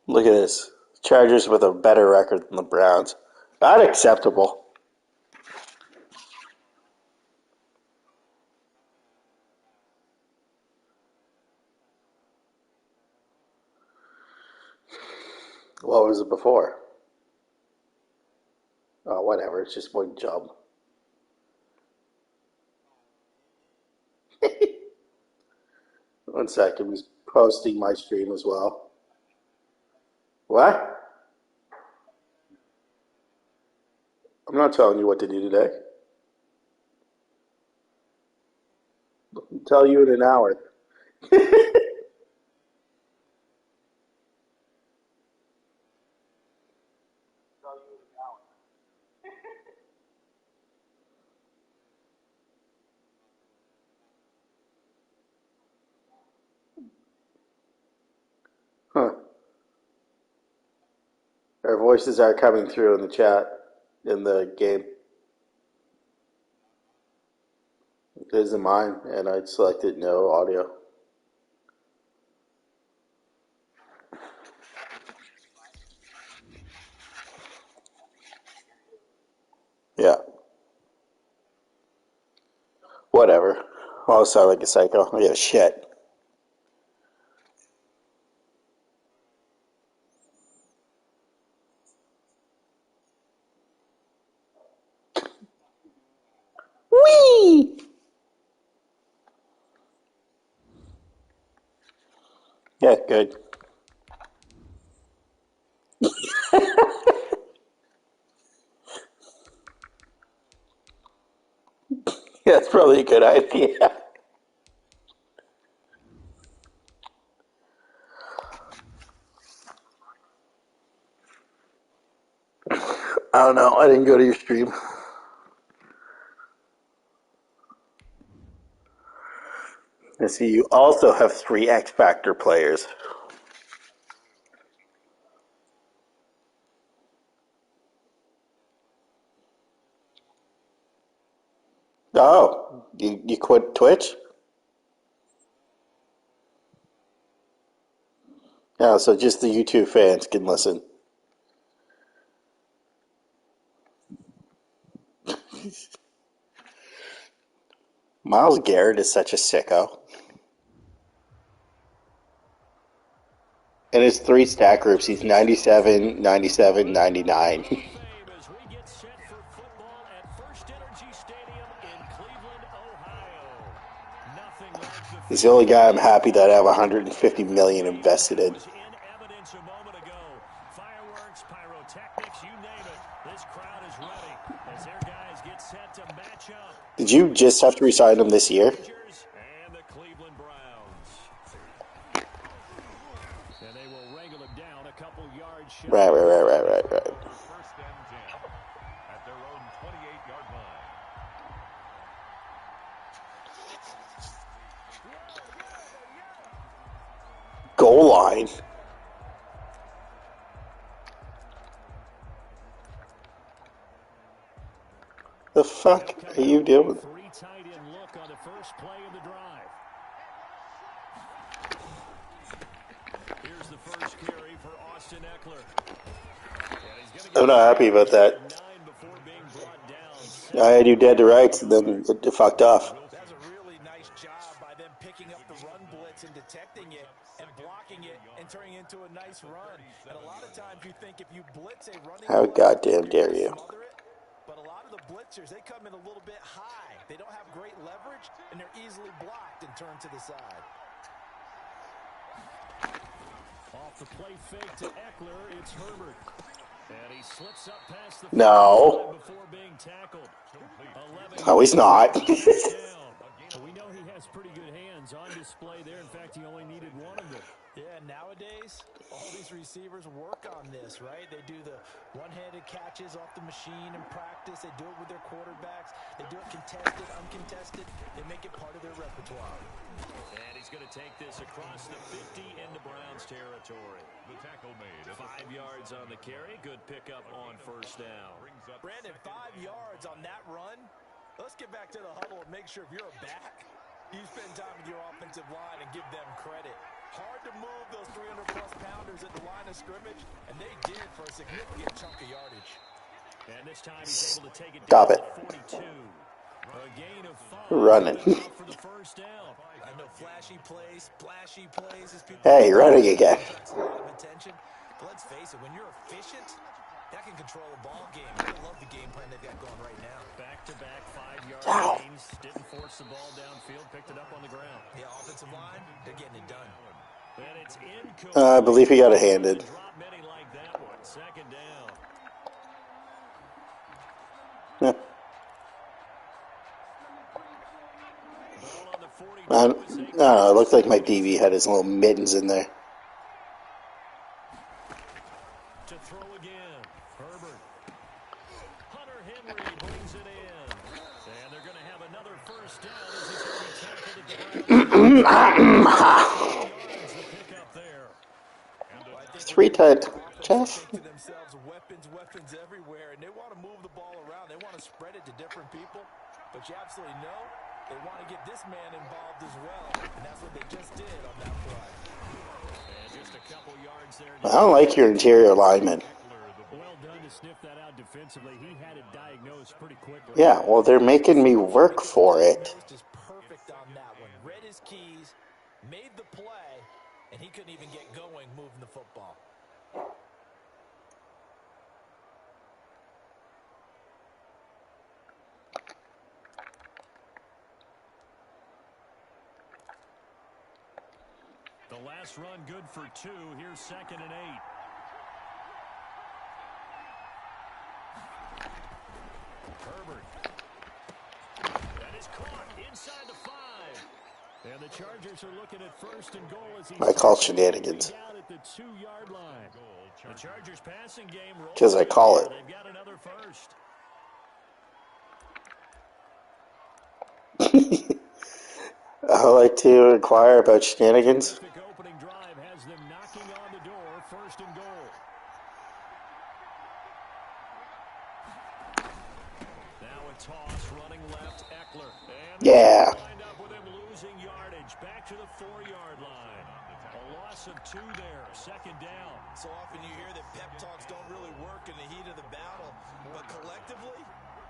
Look at this. Chargers with a better record than the Browns. Not acceptable. What was it before? Oh, whatever. It's just one job. One second. He's posting my stream as well. What? I'm not telling you what to do today. I'll tell you in an hour. Huh. Our voices are coming through in the chat in the game. It isn't mine, and I selected no audio. Yeah. Whatever. I'll sound like a psycho. Yeah, shit. Whee! Yeah, good. Yeah, that's probably a good idea. I don't know. I didn't go to your stream. I see you also have three X Factor players. Oh, you quit Twitch? Yeah, so just the YouTube fans can listen. Miles Garrett is such a sicko. In his three stack groups, he's 97, 97, 99. He's the only guy I'm happy that I have 150 million invested in. Did you just have to resign him this year? Right. Goal line. The fuck are you doing? I'm not happy about that. I had you dead to rights, and then it fucked off. That's a really nice job by them picking up the run blitz and detecting it and blocking it and turning it into a nice run. And a lot of times you think if you blitz a running How play, goddamn you're dare going to you? smother it. But a lot of the blitzers, they come in a little bit high. They don't have great leverage, and they're easily blocked and turned to the side. Off the play fake to Eckler, it's Herbert. And he slips up past the No. before being tackled. No, he's not. We know he has pretty good hands on display there. In fact, he only needed one of them. Yeah, nowadays, all these receivers work on this, right? They do the one-handed catches off the machine in practice. They do it with their quarterbacks. They do it contested, uncontested. They make it part of their repertoire. And he's going to take this across the 50 into Browns territory. The tackle made. 5 yards on the carry. Good pickup on first down. Brandon, 5 yards on that run. Let's get back to the huddle and make sure if you're a back, you spend time with your offensive line and give them credit. Hard to move those 300-plus pounders at the line of scrimmage, and they did for a significant chunk of yardage. And this time he's able to take it Stop down it. to 42. A gain of 5. Running. Enough for the first down. I know flashy plays as people. Hey, running again. Attracts a lot of attention. But let's face it, when you're efficient, that can control a ball game. I love the game plan they've got going right now. Back-to-back 5-yard Ow. gains. Didn't force the ball downfield. Picked it up on the ground. Yeah, offensive line, they're getting it done. And it's incomplete. I believe he got it handed. Drop many like that one. Second down. Yeah. Ball on the 42 I don't know, it looked like my DV had his little mittens in there. To throw again. Herbert. Hunter Henry brings it in. And they're going to have another first down as he's going to be tackled at the ground. Yards to pick up there. Three tight. Jeff? To themselves, weapons everywhere, and they want to move the ball around. They want to spread it to different people, but you absolutely know they want to get this man involved as well, and that's what they just did on that play. And just a couple yards there. I don't like your interior lineman. Well done to sniff that out defensively. He had it diagnosed pretty quickly. Yeah, well, they're making me work for it. Just perfect on that one. Read his keys, made the play, and he couldn't even get going moving the football. The last run good for 2. Here's 2nd and 8. Herbert. That is caught inside the 5. And the Chargers are looking at 1st and goal as he's I call shenanigans. down at the 2-yard line. The Chargers passing game rolls. 'Cause I call it. They've got another first. I like to inquire about shenanigans. Terrific opening drive has them knocking on the door. 1st and goal. Now a toss running left. Eckler. And Yeah. Wind up with him losing yardage. Back to the 4-yard line. A loss of 2 there. 2nd down. So often you hear that pep talks don't really work in the heat of the battle, but collectively,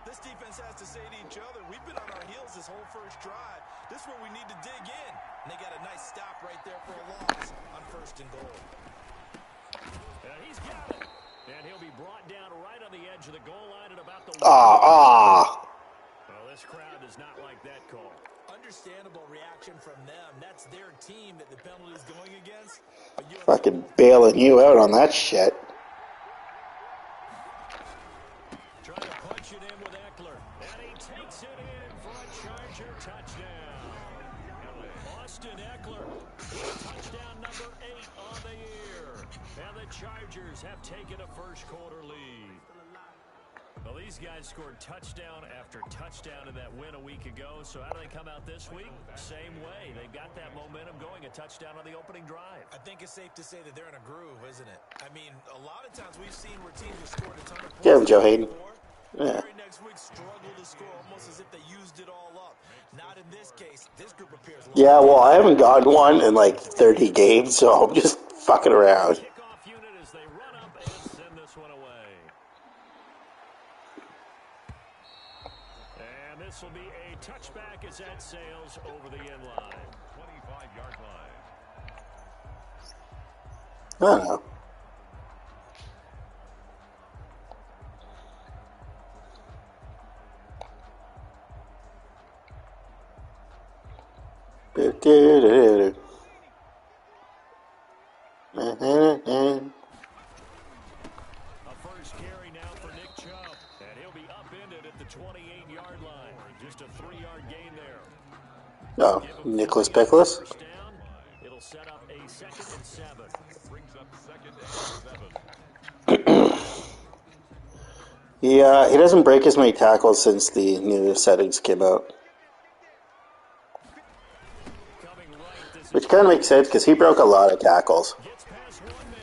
this defense has to say to each other, we've been on our heels this whole first drive. This is where we need to dig in. And they got a nice stop right there for a loss on 1st and goal. He's got it. And he'll be brought down right on the edge of the goal line at about the... Ah. Well, this crowd does not like that call. Understandable reaction from them. That's their team that the penalty is going against. But you Fucking bailing you out on that shit. Trying to punch it in with Eckler. And he takes it in for a Charger touchdown. Austin Eckler, touchdown number 8 on the year. And the Chargers have taken a first-quarter lead. Well, these guys scored touchdown after touchdown in that win a week ago. So how do they come out this week? Same way. They've got that momentum going, a touchdown on the opening drive. I think it's safe to say that they're in a groove, isn't it? I mean, a lot of times we've seen where teams have scored a ton of points. Get him, Joe Hayden. Yeah. Very next week struggle to score almost as if they used it all up. Not in this case. This group appears... Yeah, well, I haven't gotten one in like 30 games, so I'm just fucking around. Kickoff unit as they run up and send this one away. And this will be a touchback as that sails over the end line. 25-yard line. I don't know. A first carry now for Nick Chubb. And he'll be upended at the 28-yard line. Just a 3-yard gain there. Oh, Nicholas Pickles? First down. It'll set up a 2nd and 7. Brings up 2nd and 7. Yeah, he doesn't break as many tackles since the new settings came out. Coming right, this Which kind of makes sense because he broke a lot of tackles. gets past one man.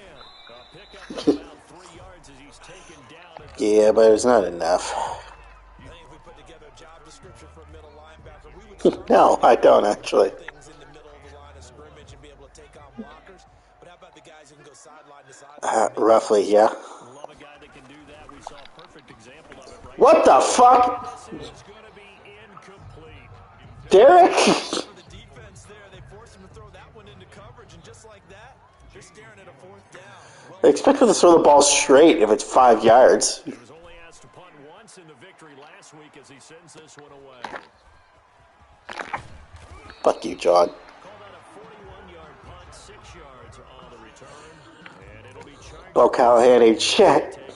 A pickup of about 3 yards as he's taken down at the... Yeah, but it's not enough. I think if we put together a job description for a middle linebacker, we would No, I don't actually. things in the middle of the line of scrimmage and be able to take on Roughly, yeah. Love a guy that can do that. We saw a perfect example of it right What now. the fuck? This is going to be incomplete. Derek? For the defense there, they forced him to throw that one into coverage, and just like that, they're staring at a fourth down. Well, They expect him to throw the ball straight if it's 5 yards. He was only asked to punt once in the victory last week as he sends this one away. Fuck you, John. Called out a 41-yard punt, 6 yards on the return, and it'll be Chargers. Bo Callahan ain't shit. Take over.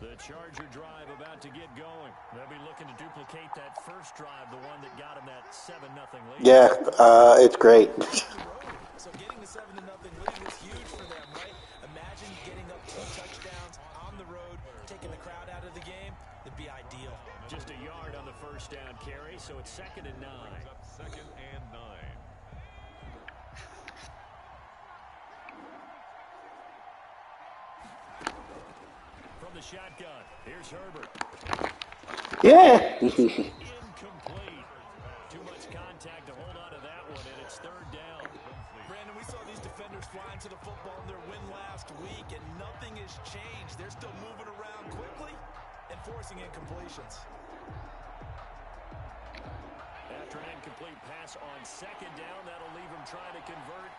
The Charger drive about to get going. They'll be looking to duplicate that first drive, the one that got him that 7-0 lead. Yeah, it's great. so getting the 7-0 lead is huge for them, right? Imagine getting up 2 touchdowns on the road, taking the crowd out of the game. It'd be ideal. Just a yard on the first down carry, so it's 2nd and 9. Second and 9. From the shotgun, here's Herbert. Yeah. Incomplete. Too much contact to hold on to that one, and it's 3rd down. Brandon, we saw these defenders flying to the football in their win last week, and nothing has changed. They're still moving around quickly and forcing incompletions. After an incomplete pass on 2nd down, that'll leave him trying to convert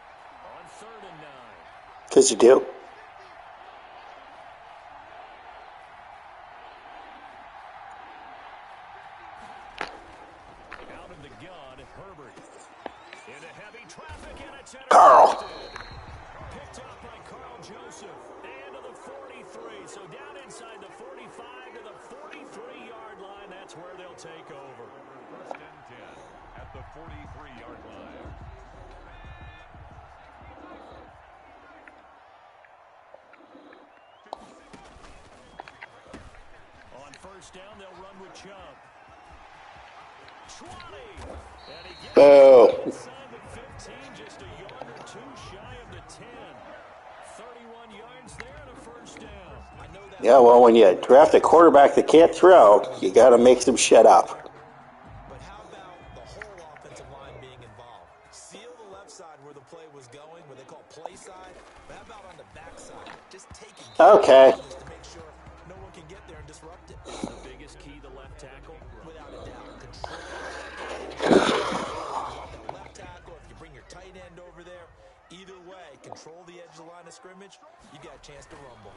on 3rd and 9. Because you do. Out of the gun, Herbert. Into heavy traffic, and it's Carl. picked up by Carl Joseph. And to the 43. So down inside the 45 to the 43-yard line. That's where they'll take over. First and 10 at the 43-yard line. On first down, they'll run with Chubb. 20. And he gets Boo. inside the 15, just a yard or 2 shy of the 10. 31 yards there and a first down. I know that. Yeah, well, when you draft a quarterback that can't throw, you got to make them shut up. But how about the whole offensive line being involved? Seal the left side where the play was going, what they call play side. But how about on the back side? Just taking care Okay. of business to make sure no one can get there and disrupt it. The biggest key, the left tackle. Without a doubt. Control the left tackle. If you bring your tight end over there, either way, control the edge of the line of scrimmage, you got a chance to rumble.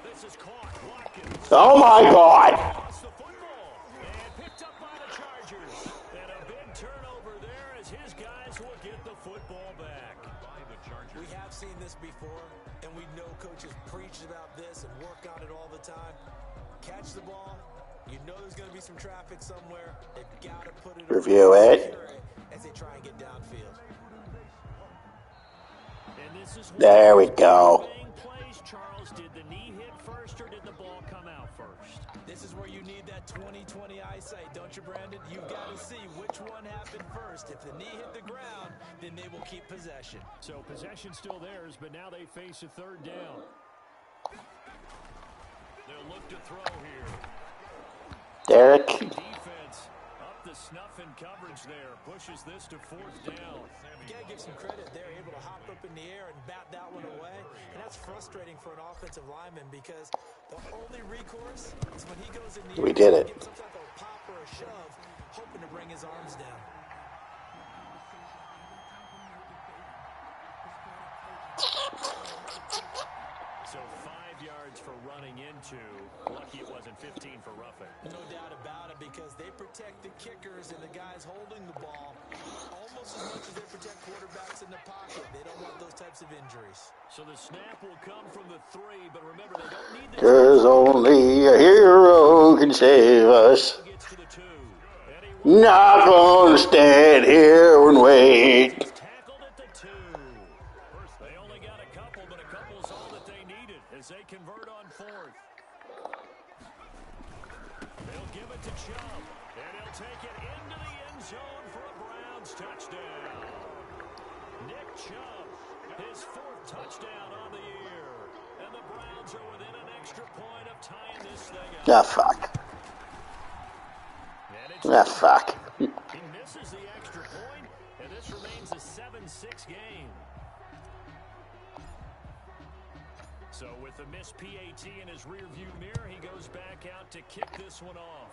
This is caught. Watkins. Oh, my God. Lost the football. And picked up by the Chargers. And a big turnover there as his guys will get the football back. By the Chargers. We have seen this before, and we know coaches preach about this and work on it all the time. Catch the ball. You know there's going to be some traffic somewhere. They've got to put it Review over it. secure as they try and get downfield. And this is There we go. plays, Charles. Did the knee hit first or did the ball come out first? This is where you need that 20/20 eyesight, don't you, Brandon? You've got to see which one happened first. If the knee hit the ground, then they will keep possession. So possession still theirs, but now they face a 3rd down. They'll look to throw here. Derek. Defense up the snuff in coverage there. Pushes this to 4th down. You got to give some credit. They're able to hop up in the air and bat that one away. And that's frustrating for an offensive lineman because the only recourse is when he goes in the air. We did it. Get some type of pop or a shove, hoping to bring his arms down. So 5 yards for running into. Lucky it wasn't 15 for roughing. No doubt about it, because they protect the kickers and the guys holding the ball almost as much as they protect quarterbacks in the pocket. They don't want those types of injuries. So the snap will come from the 3, but remember they don't need the There's only a hero can save us. gets to the 2. And he Not gonna stand here and wait. was tackled at the 2. They only got a couple, but a couple's all that they needed as they convert on 4th. They'll give it to Chubb, and he'll take it into the end zone for a Browns touchdown. Nick Chubb, his 4th touchdown on the year. And the Browns are within an extra point of tying this thing up. Ah, fuck. And it Ah, fuck. He misses the extra point, and this remains a 7-6 game. So with the missed PAT in his rearview mirror, he goes back out to kick this one off.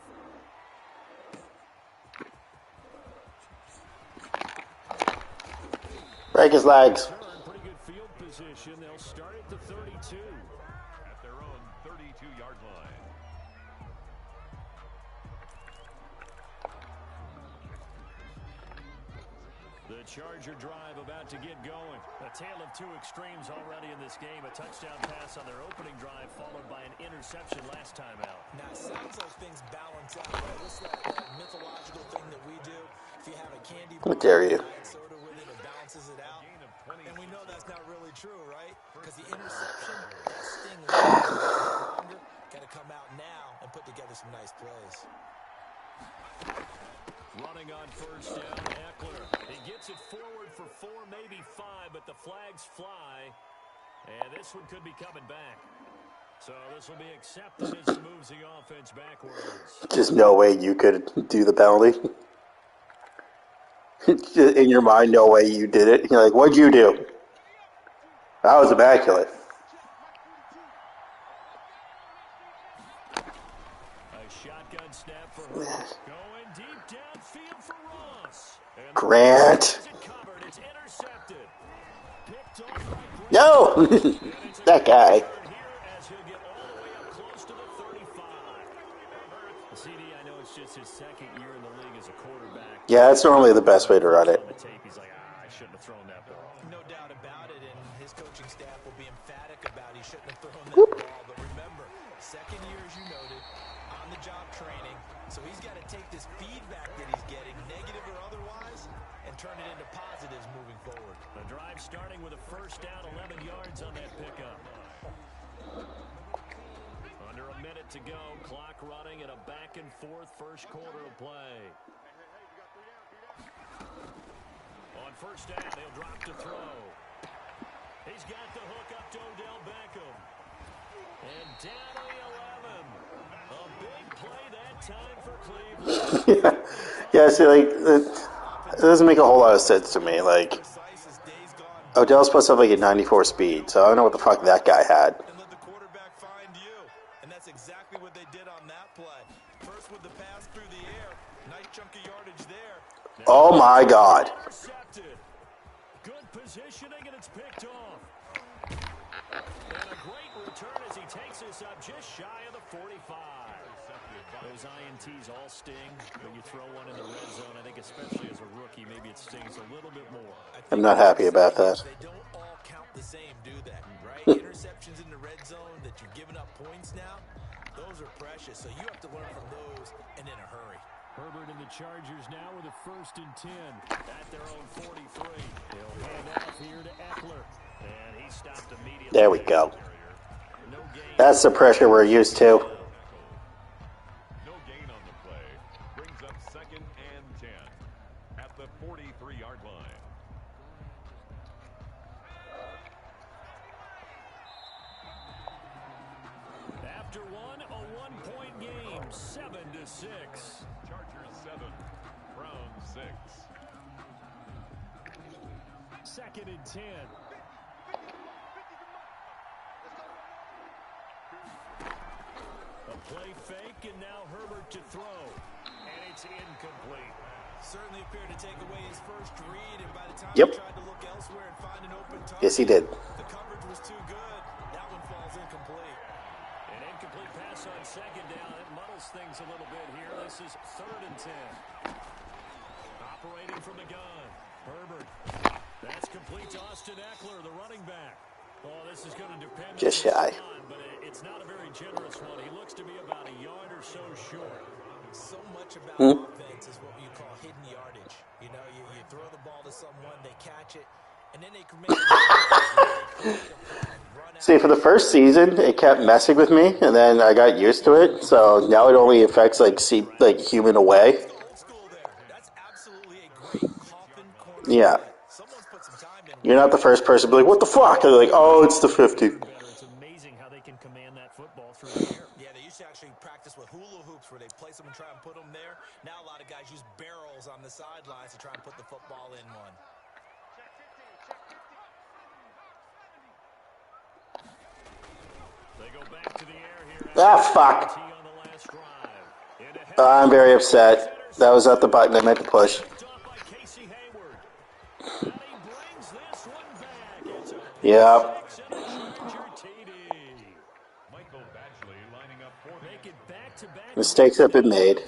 Break his legs. Pretty good field position. They'll start at the 32. At their own 32-yard line. The Charger drive about to get going. A tale of two extremes already in this game. A touchdown pass on their opening drive, followed by an interception last time out. Now, it sounds like things balance out, right? This is that mythological thing that we do. If you have a candy bar, How dare you? diet soda with it, it balances it out. And we know that's not really true, right? Because the interception, that sting lasts a little longer. Got to come out now and put together some nice plays. Running on first down, Eckler. He gets it forward for 4, maybe 5, but the flags fly. And this one could be coming back. So this will be accepted as he moves the offense backwards. Just no way you could do the penalty. In your mind, no way you did it. You're like, what'd you do? That was immaculate. A shotgun snap for her. Going deep downfield for Ross. And Grant. it covered. It's intercepted. Picked off by Grant. No! That guy. Here as he'll get all the way up close to the 35. CD, I know it's just his second year in the league as a quarterback. Yeah, that's normally the best way to run it. On the tape, he's like, I shouldn't have thrown that ball. No doubt about it, and his coaching staff will be emphatic about he shouldn't have thrown that ball. But remember, second year, as you noted, on-the-job training. So he's got to take this feedback that he's getting, negative or otherwise, and turn it into positives moving forward. The drive starting with a first down, 11 yards on that pickup. Under a minute to go, clock running and a back-and-forth first quarter of play. On first down, they'll drop to throw. He's got the hook up to Odell Beckham. And down to the 11. A big play that time for Cleveland. Yeah, see, like, it doesn't make a whole lot of sense to me. Like, Precise as days gone. Odell's supposed to have like a 94 speed, so I don't know what the fuck that guy had. And let the quarterback find you. And that's exactly what they did on that play. First with the pass through the air. Nice chunk of yardage there. Oh my god. Intercepted. Good positioning, and it's picked off. And a great return as he takes this up just shy of the 45. Those INTs all sting, but you throw one in the red zone, I think especially as a rookie, maybe it stings a little bit more. I'm not happy about that. They don't all count the same, do they? Right? Interceptions in the red zone that you're giving up points now, those are precious. So you have to learn from those and in a hurry. Herbert and the Chargers now with a 1st and 10 at their own 43. They'll hand off here to Eckler, and he stopped immediately. There we go. No gain. That's the pressure we're used to. No gain on the play. Brings up 2nd and 10 at the 43-yard line. After one, a one-point game, 7-6. Chargers 7, Browns 6. 2nd and 10. A play fake, and now Herbert to throw. And it's incomplete. Certainly appeared to take away his first read, and by the time Yep. he tried to look elsewhere and find an open target, Yes, he did. the coverage was too good. That one falls incomplete. An incomplete pass on 2nd down. It muddles things a little bit here. This is 3rd and 10. Operating from the gun. Herbert. That's complete to Austin Eckler, the running back. Oh, this is going to depend Just on shy. what's on, but it's not a very generous one. He looks to be about a yard or so short. So much about offense is what you call hidden yardage. You know, you throw the ball to someone, they catch it, and then they can make it. See, for the first season, it kept messing with me, and then I got used to it. So now it only affects like human away. Old school there. That's absolutely a great coffin corner. Yeah, Someone's put some time in. you're not the first person to be like, "What the fuck?" They're like, "Oh, it's the 50." It's amazing how they can command that football through the air. Yeah, they used to actually practice with hula hoops for where they place them and try and put them there. Now a lot of guys use barrels on the sidelines to try and put the football in one. They go back to the air here. Ah, fuck. On the last drive. I'm very upset. That was not the button I meant to push. Yep. Mistakes have been made.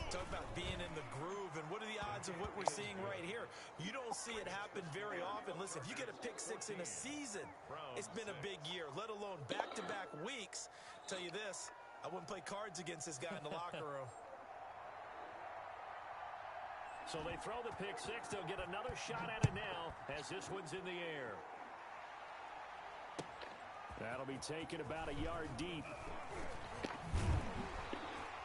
Talk about being in the groove, and what are the odds of what we're seeing right here? You don't see it happen very often. Listen, if you get a pick six in a season, it's been a big year, let alone back-to-back weeks. Tell you this, I wouldn't play cards against this guy in the locker room. So they throw the pick six. They'll get another shot at it now as this one's in the air. That'll be taken about a yard deep.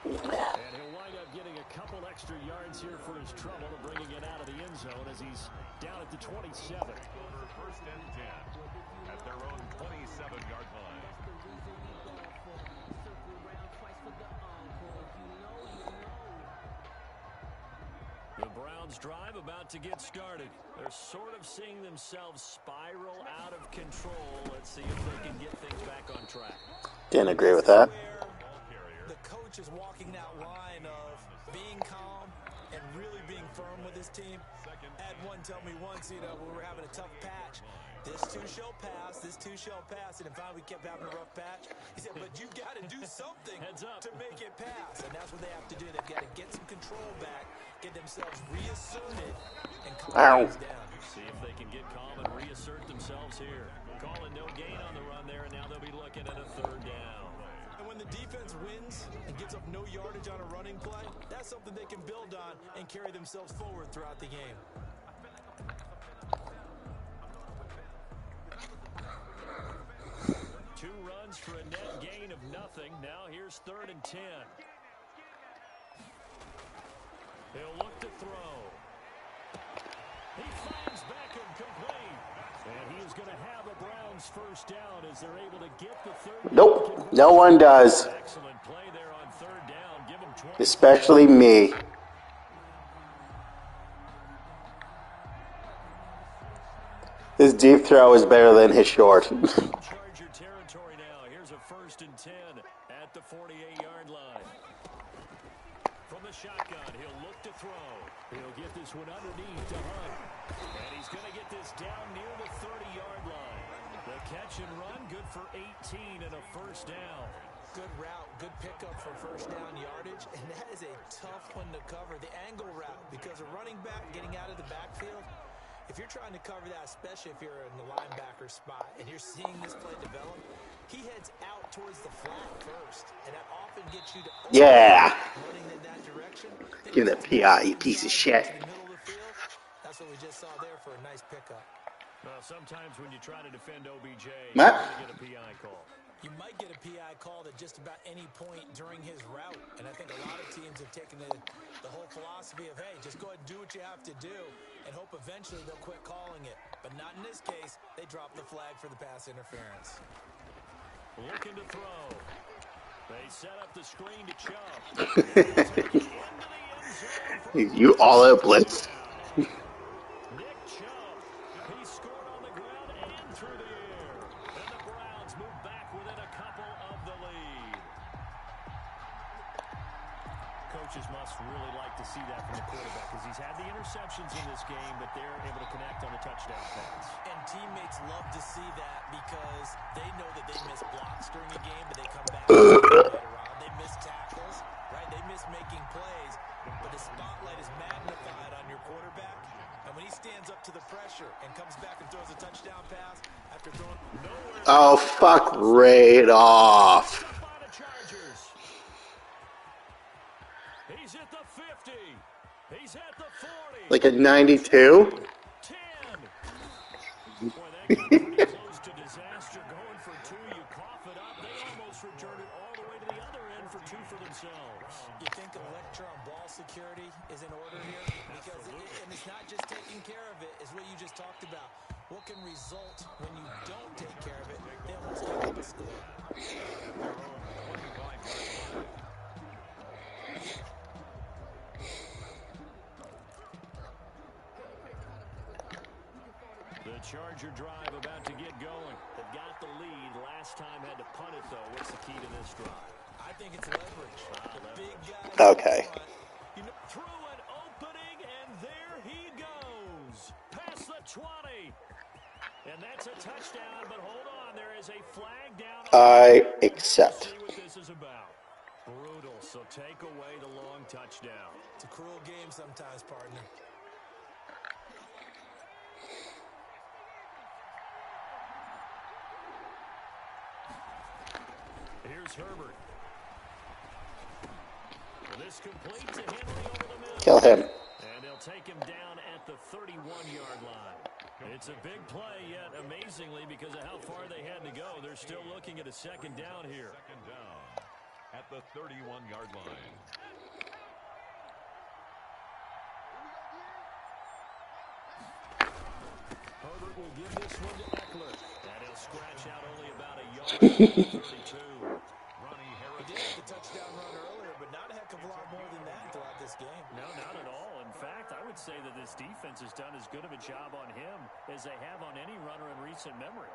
And he'll wind up getting a couple extra yards here for his trouble of bringing it out of the end zone as he's down at the 27. First and 10 at their own 27-yard line. The Browns drive about to get started. They're sort of seeing themselves spiral out of control. Let's see if they can get things back on track. Didn't agree with that. The coach is walking that line of being calm and really being firm with his team. Had one tell me once, when we were having a tough patch, this too shall pass, this too shall pass. And finally we kept having a rough patch. He said, but you've got to do something to make it pass. And that's what they have to do. They've got to get some control back, get themselves reasserted, and calm things down. See if they can get calm and reassert themselves here. Calling no gain on the run there, and now they'll be looking at a third down. And when the defense wins and gives up no yardage on a running play, that's something they can build on and carry themselves forward throughout the game. Two runs for a net gain of nothing. Now here's 3rd and 10. He'll look to throw. He finds Beckham complete. And he is going to have a Browns first down as they're able to get the third. Nope, no one does. Excellent play there on 3rd down. Give him 20. Especially me. His deep throw is better than his short. Charger territory now. Here's a 1st and 10 at the 48-yard line. From the shotgun, he'll look to throw. He'll get this one underneath to Hunt. And he's going to get this down near the 30-yard line. The catch and run, good for 18 and a first down. Good route, good pickup for first down yardage, and that is a tough one to cover. The angle route, because a running back getting out of the backfield, if you're trying to cover that, especially if you're in the linebacker spot and you're seeing this play develop, he heads out towards the flat first, and that often gets you to running in that direction. Give that PI, you piece of shit. To the middle of the field. That's what we just saw there for a nice pickup. Well, sometimes when you try to defend OBJ, Matt? you get a PI call. You might get a PI called at just about any point during his route. And I think a lot of teams have taken the whole philosophy of, hey, just go ahead and do what you have to do and hope eventually they'll quit calling it. But not in this case. They dropped the flag for the pass interference. Looking to throw. They set up the screen to Chubb. You all out blitz. Nick Chubb. He scored on the ground and through the air. And the Browns move back within a couple of the lead. Coaches must really like to see that from the quarterback because he's had the interceptions in this game, but they're able to connect on the touchdown pass. And teammates love to see that because they know that they miss blocks during a game, but they come back later on. They miss tackles, right? They miss making plays, but the spotlight is magnified on your quarterback. And when he stands up to the pressure and comes back and throws a touchdown pass after throwing nowhere. Oh, fuck right off. He's at the 50. He's at the 40. Like a 92? 10. Boy, that got pretty close to disaster. Going for 2, you cough it up. They almost returned it all the way to the other end for 2 for themselves. You think electron ball security is in order here? Because and it's not just taking care of it, it's what you just talked about. What can result when you don't take care of it? They almost give up a score. The Charger drive about to get going. They've got the lead. Last time had to punt it, though. What's the key to this drive? I think it's leverage. The big guys Okay. up front. You know, through an opening, and there he goes. Past the 20. And that's a touchdown, but hold on. There is a flag down. I accept. See what this is about. Brutal, so take away the long touchdown. It's a cruel game sometimes, partner. Here's Herbert. This complete to Henry over the middle. Kill him. And they'll take him down at the 31-yard line. It's a big play, yet amazingly, because of how far they had to go, they're still looking at a second down here. Second down at the 31-yard line. Herbert will give this one to Eckler. And he'll scratch out only about a yard from the 32. Ronnie He Harris. did have the touchdown run earlier, but not a heck of a lot more than that throughout this game. No, not at all. In fact, I would say that this defense has done as good of a job on him as they have on any runner in recent memory.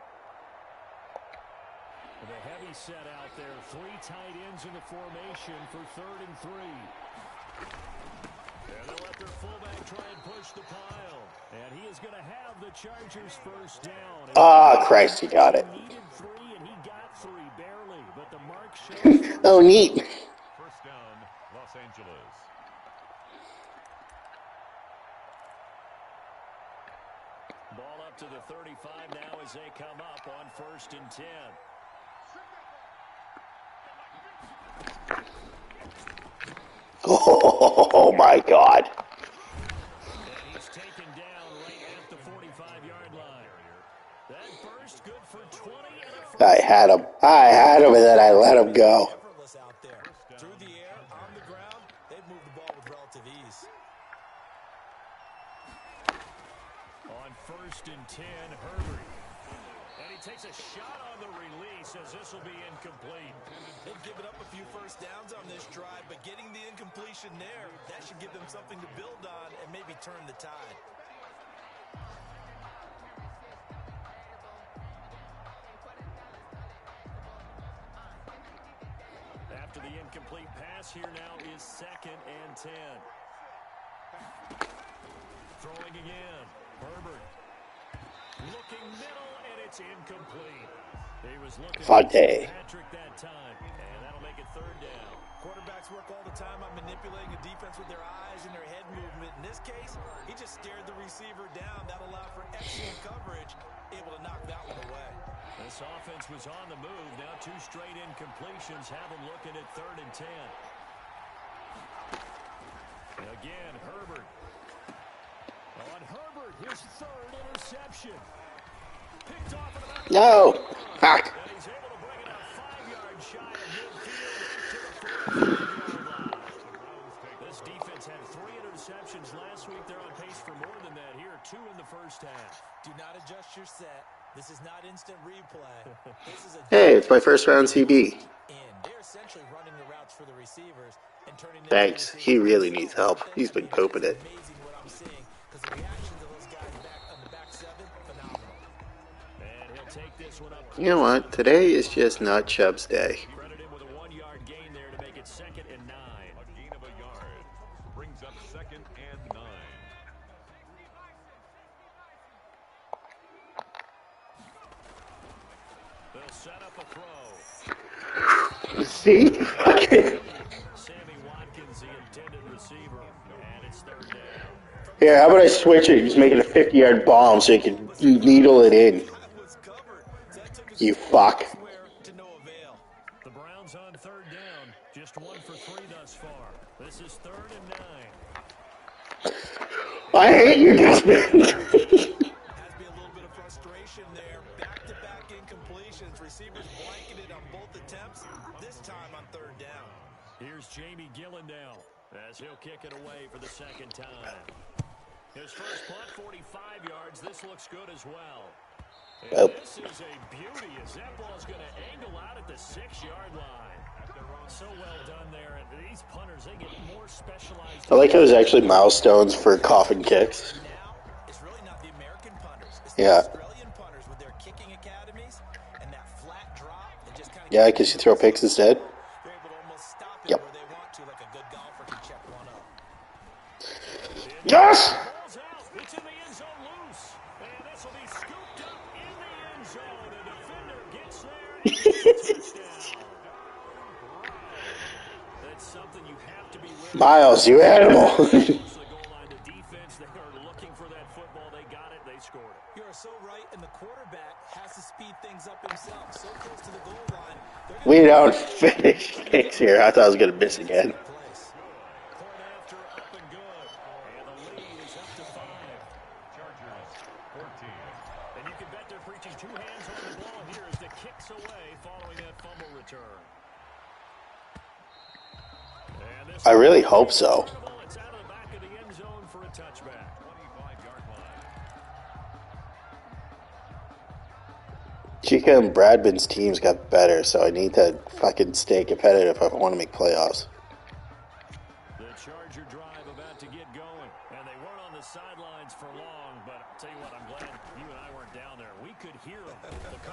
The heavy set out there. 3 tight ends in the formation for 3rd and 3. And they'll let their fullback try and push the pile. And he is going to have the Chargers first down. Ah, Christ, he got it. He needed 3, and he got 3, barely. But the mark shows Oh, neat. First down, Los Angeles. Ball up to the 35 now as they come up on 1st and 10. Oh, my God. And he's taken down right at the 45-yard line. That burst good for 20 and a I had him. And then I let him go. Effortless out there. Through the air, on the ground, they've moved the ball with relative ease. On 1st and 10, Herbert. And he takes a shot on the release as this will be incomplete. They've given up a few first downs on this drive, but getting the incompletion there, that should give them something to build on and maybe turn the tide. After the incomplete pass, here now is 2nd and 10. Throwing again. Herbert. Looking middle, and it's incomplete. He was looking Fonte. for Patrick that time, and that'll make it 3rd down. Quarterbacks work all the time on manipulating a defense with their eyes and their head movement. In this case, he just stared the receiver down. That allowed for excellent coverage, able to knock that one away. This offense was on the move. Now 2 straight incompletions have them looking at 3rd and 10. Again, Herbert. On Herbert, his 3rd interception. Picked off at about No. Fuck. and he's able to bring it up 5 yards shy of midfield to the 45-yard line. This defense had 3 interceptions last week. They're on pace for more than that here. 2 in the first half. Do not adjust your set. This is not instant replay. This is a Hey, it's my first round CB. in. They're essentially running the routes for the receivers and turning them Thanks. into He really receivers. needs help. He's been coping it. It's amazing what I'm seeing because the reaction to those guys back on the back 7, phenomenal. And he'll take this one up. You know what? Today is just not Chubb's day. Credit him with a 1-yard gain there to make it 2nd and 9. A gain of a yard brings up 2nd and 9. They'll set up a throw. See? Sammy Watkins, the intended receiver, and it's 3rd down. Here, how about I switch it? Just make it a 50-yard bomb so you can needle it in. That was covered. So that took us You fuck. elsewhere to no avail. The Browns on 3rd down, just 1 for 3 thus far. This is 3rd and 9. I hate you, Desmond. Has to be a little bit of frustration there. Back-to-back incompletions. Receivers blanketed on both attempts, this time on 3rd down. Here's Jamie Gillandale as he'll kick it away for the 2nd time. His first punt, 45 yards. This looks good as well. And Oh. this is a beauty as that ball's going to angle out at the 6-yard line. At their own So well done there. And these punters, they get more specialized. I like how there's actually milestones for coffin kicks. Now, it's really not the American punters. It's Yeah. the Australian punters with their kicking academies and that flat drop and just kind of Yeah, because you throw picks instead. they're able to almost stop it Yep. where they want to, like a good golfer can check one up. Yes! Ball's out. It's in the end zone loose. And this will be scooped up in the end zone. The defender gets there and it's a touchdown. That's something you have to be wary of. Miles, you animal. Close to the goal line. The defense, they are looking for that football. They got it. They scored it. You are so right, and the quarterback has to speed things up himself. So close to the goal line. We don't finish kicks here. I thought I was going to miss again. Place. Point after, up and good. And the lead is up to 5. Chargers 14. And you can bet they're preaching 2 hands on the ball here as the kicks away following that fumble return. And this I really hope so. It's out of the back of the end zone for a touchback. 25-yard line. Chica and Bradman's teams got better, so I need to fucking stay competitive if I want to make playoffs. The Charger drive about to get going. And they weren't on the sidelines for long, but I'll tell you what, I'm glad you and I weren't down there. We could hear them.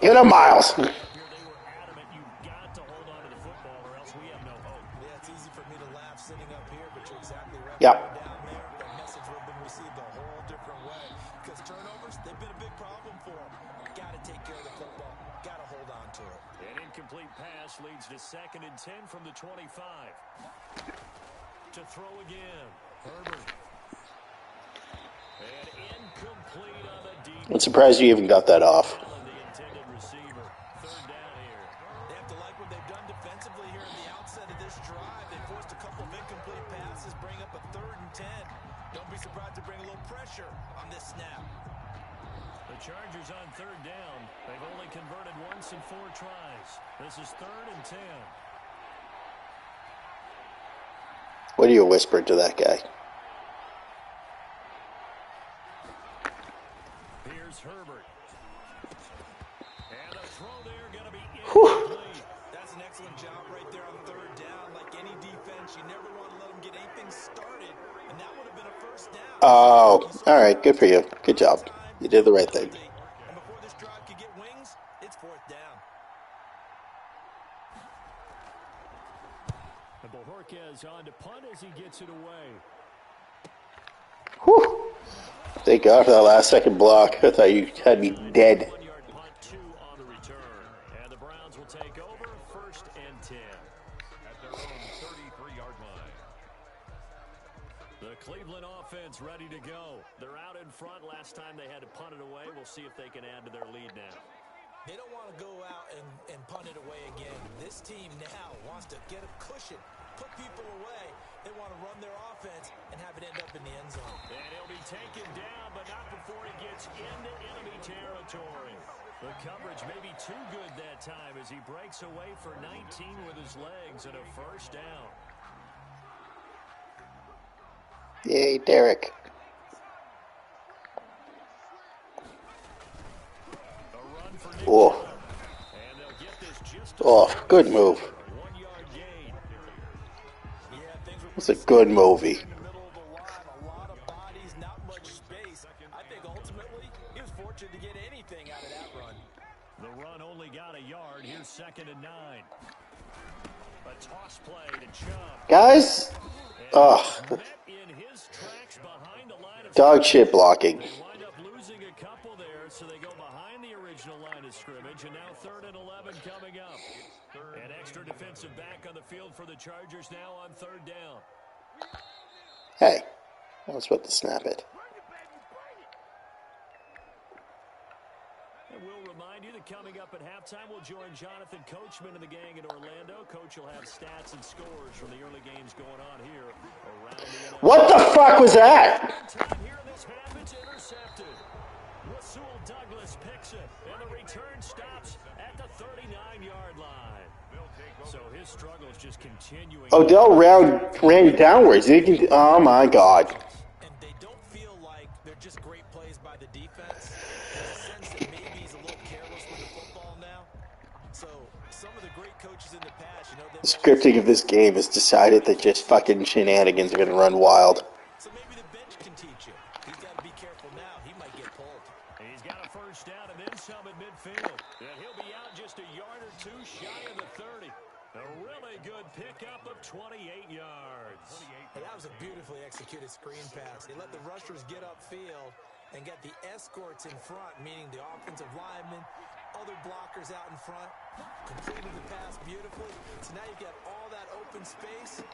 Give it up, Miles. Here they were adamant, you've got to hold on to the football or else we have no hope. Yeah, it's easy for me to laugh sitting up here, but you're exactly right. Yep. Down there, that message would have been received a whole different way. Because turnovers, they've been a big problem for them. Got to take care of the football. Got to hold on to it. An incomplete pass leads to 2nd and 10 from the 25. To throw again. Herbert. And incomplete on the deep. I'm surprised you even got that off. The intended receiver. 3rd down here. They have to like what they've done defensively here at the outset of this drive. They forced a couple of incomplete passes, bring up a 3rd and 10. Don't be surprised to bring a little pressure on this snap. The Chargers on 3rd down. They've only converted once in 4 tries. This is 3rd and 10. What do you whisper to that guy? Here's Herbert. And a throw there going to be incomplete. That's an excellent job right there on 3rd down. Like any defense, you never want to let them get anything started. And that would have been a 1st down. Oh, all right. Good for you. Good job. You did the right thing. And before this drive could get wings, it's 4th down. And Bojorquez on to punt as he gets it away. Whew. Thank God for that last second block. I thought you had me dead. 1-yard punt, 2 on the return. And the Browns will take over 1st and 10. At their own 33-yard line. The Cleveland offense ready to go. They're out in front. Last time they had to punt it away. We'll see if they can add to their lead now. They don't want to go out and punt it away again. This team now wants to get a cushion, put people away. They want to run their offense and have it end up in the end zone. And he'll be taken down, but not before he gets into enemy territory. The coverage may be too good that time as he breaks away for 19 with his legs and a 1st down. Yay, Derek. Oh, oh, good move. It's a good movie. The run only got a yard. Here's 2nd and 9. A toss play to Chubb. Guys, ugh, dog shit blocking. They wind up losing a couple there, so they go behind the original line of scrimmage, and now 3rd and 11 coming up. An extra defensive back on the field for the Chargers now on 3rd down. Hey, I was about to snap it. And we'll remind you that coming up at halftime, we'll join Jonathan Coachman and the gang in Orlando. Coach will have stats and scores from the early games going on here around the NFL. What the fuck was that? Time here in this half, it's intercepted. Rasul Douglas picks it, and the return stops at the 39-yard line. So his struggles just continuing. Odell ran downwards. Oh my God. And they don't feel like they're just great plays by the defense. There's a sense that maybe he's a little careless with the football now. So some of the great coaches in the past, you know, The they've always scripting of this game has decided that just fucking shenanigans are going to run wild. so maybe the bench can teach you. He's got to be careful now. He might get pulled. He's got a first down and then some at midfield. And he'll be out just a yard or two shy of the 30. A really good pickup of 28 yards. Hey, that was a beautifully executed screen pass. They let the rushers get upfield and get the escorts in front, meaning the offensive linemen, other blockers out in front, completed the pass beautifully. So now you've got all that open space.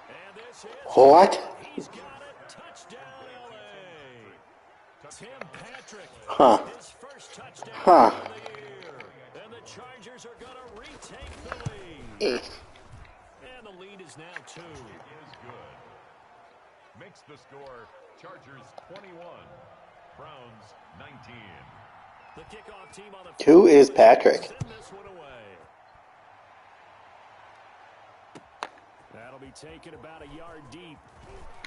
And this is What? he's got it. Touchdown, LA. Tim Patrick. Huh. His first touchdown Huh. of the year. And the Chargers are going to retake the lead. And the lead is now 2. Is good. Makes the score Chargers 21, Browns 19. The kickoff team on the Who is Patrick? send this one away. That'll be taken about a yard deep.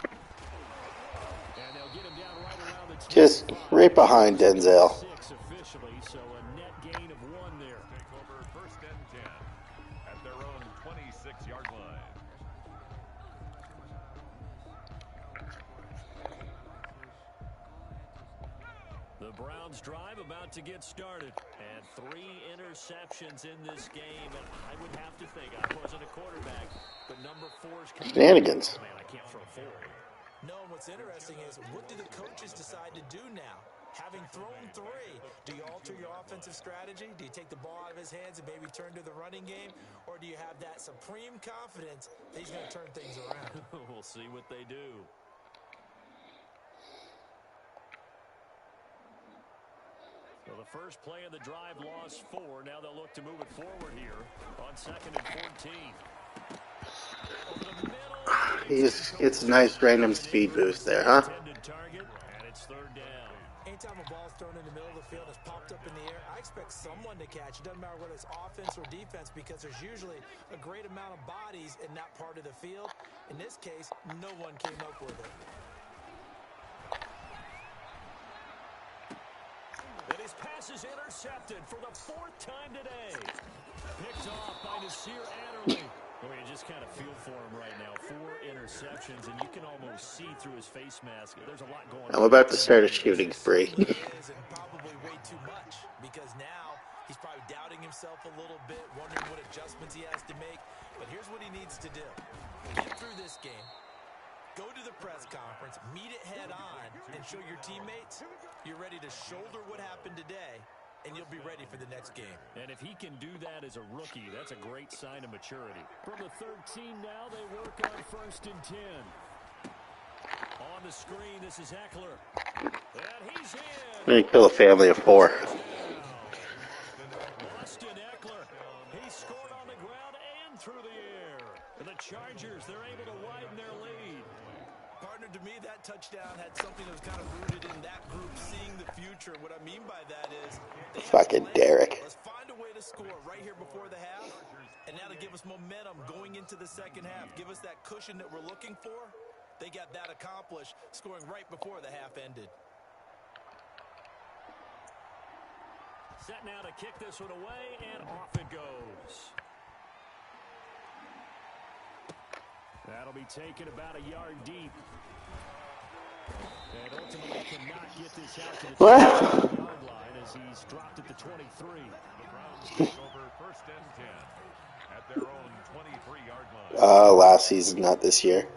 And they'll get him down right around the Just 25. right behind Denzel. 6 officially, so a net gain of 1 there. Take over first and 10 at their own 26-yard line. The Browns drive about to get started. And 3 interceptions in this game. And I would have to think, I wasn't a quarterback, but number 4's coming. Shenanigans. Oh, man, I can't throw 4. No, and what's interesting is, what do the coaches decide to do now? Having thrown 3, do you alter your offensive strategy? Do you take the ball out of his hands and maybe turn to the running game? Or do you have that supreme confidence that he's going to turn things around? We'll see what they do. So the first play of the drive lost 4. Now they'll look to move it forward here on 2nd and 14. Over the middle. It's a nice random speed boost there, huh? Intended target, and it's 3rd down. Anytime a ball's thrown in the middle of the field, it's popped up in the air, I expect someone to catch. It doesn't matter whether it's offense or defense, because there's usually a great amount of bodies in that part of the field. In this case, no one came up with it. And his pass is intercepted for the 4th time today. Picked off by Nasir Adderley. Well, you just kind of feel for him right now. 4 interceptions, and you can almost see through his face mask. There's a lot going on. I'm about to start a shooting spree. It is, and probably way too much, because now he's probably doubting himself a little bit, wondering what adjustments he has to make. But here's what he needs to do. Get through this game. Go to the press conference, meet it head on, and show your teammates you're ready to shoulder what happened today, and you'll be ready for the next game. And if he can do that as a rookie, that's a great sign of maturity. From the 13 now, they work on 1st and 10. On the screen, this is Eckler. And he's in. I'm going to kill a family of 4. Austin Eckler. He scored on the ground and through the air. And the Chargers, they're able to widen their lead. Partner, to me, that touchdown had something that was kind of rooted in that group seeing the future. What I mean by that is, they have Fucking a plan. Derek. Let's find a way to score right here before the half, and now to give us momentum going into the second half. Give us that cushion that we're looking for. They got that accomplished, scoring right before the half ended. Set now to kick this one away, and off it goes. That'll be taken about a yard deep. And ultimately cannot get this out to the 20-yard line as he's dropped at the 23. The Browns take over first and 10 at their own 23-yard line. Last season, not this year.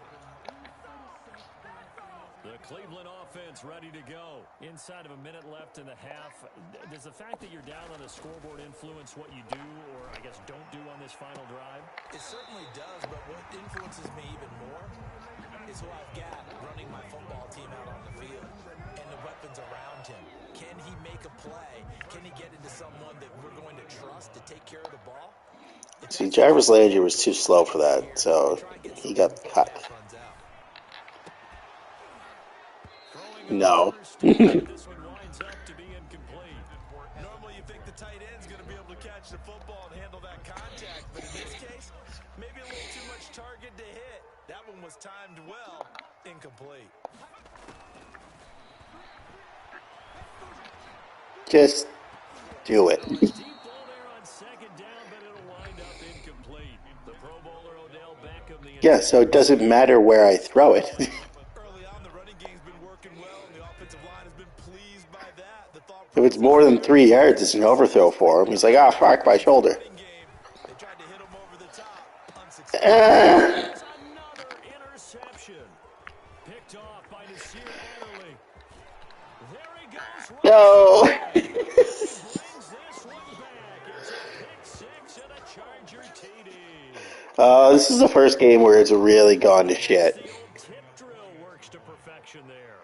The Cleveland offense ready to go. Inside of a minute left in the half. Does the fact that you're down on the scoreboard influence what you do, or I guess don't do on this final drive? It certainly does, but what influences me even more is who I've got running my football team out on the field and the weapons around him. Can he make a play? Can he get into someone that we're going to trust to take care of the ball? See, Jarvis Landry was too slow for that, so he got cut. No. This one winds up to be incomplete. Normally you think the tight end's going to be able to catch the football and handle that contact, but in this case, maybe a little too much target to hit. That one was timed well, incomplete. Just do it. Deep ball there on 2nd down. Yeah, so it doesn't matter where I throw it. Early on, the running game's been working well, and the offensive line has been pleased by that. The thought If it's process more than there 3 is yards, it's an overthrow for him. He's like, fuck, my shoulder. running game. They tried to hit him over the top, unsuccessful. There's another interception. Picked off by Nasir Adderley. There he goes. No. He brings this one back. It's a pick six and a Charger TD. This is the first game where it's really gone to shit. The old tip drill works to perfection there.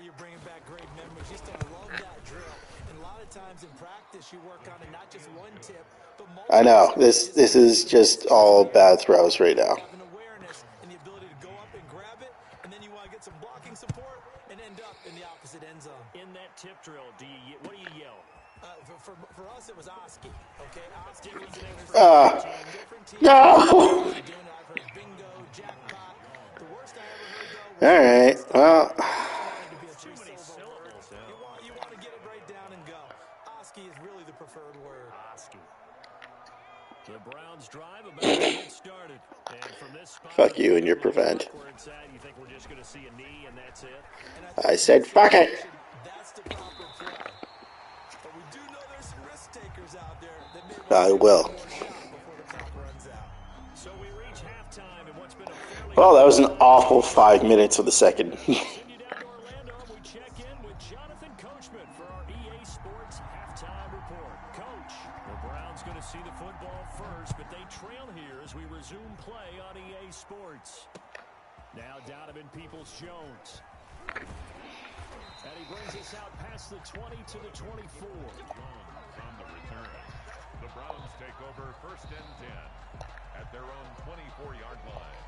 You're bringing back great memories. Used to love that drill. And a lot of times in practice, you work on it, not just one tip, but multiple. I know. This is just all bad throws right now. Have an awareness and the ability to go up and grab it, and then you want to get some blocking support and end up in the opposite end zone. In that tip drill, what do you yell? For us, it was Oski. Okay, Oski was an different team. No. I've heard bingo, jackpot. The worst I ever heard though. All right. Well. Too many syllables. You want to get it right down and go. Oski is really the preferred word. Oski. The Browns drive about to get started. And from this spot, Fuck you and your prevent. where it's at, you think we're just going to see a knee and that's it? I said fuck it. That's the proper play. But we do know there's some risk takers out there that may I will. before the clock runs out. So we reach halftime and what's been a fairly Well, that was an awful 5 minutes of the second. Continue down to Orlando, and we check in with Jonathan Coachman for our EA Sports halftime report. Coach, the Browns going to see the football first, but they trail here as we resume play on EA Sports. Now Donovan Peoples-Jones. And he brings us out past the 20 to the 24. On the return. The Browns take over 1st and 10 at their own 24-yard line.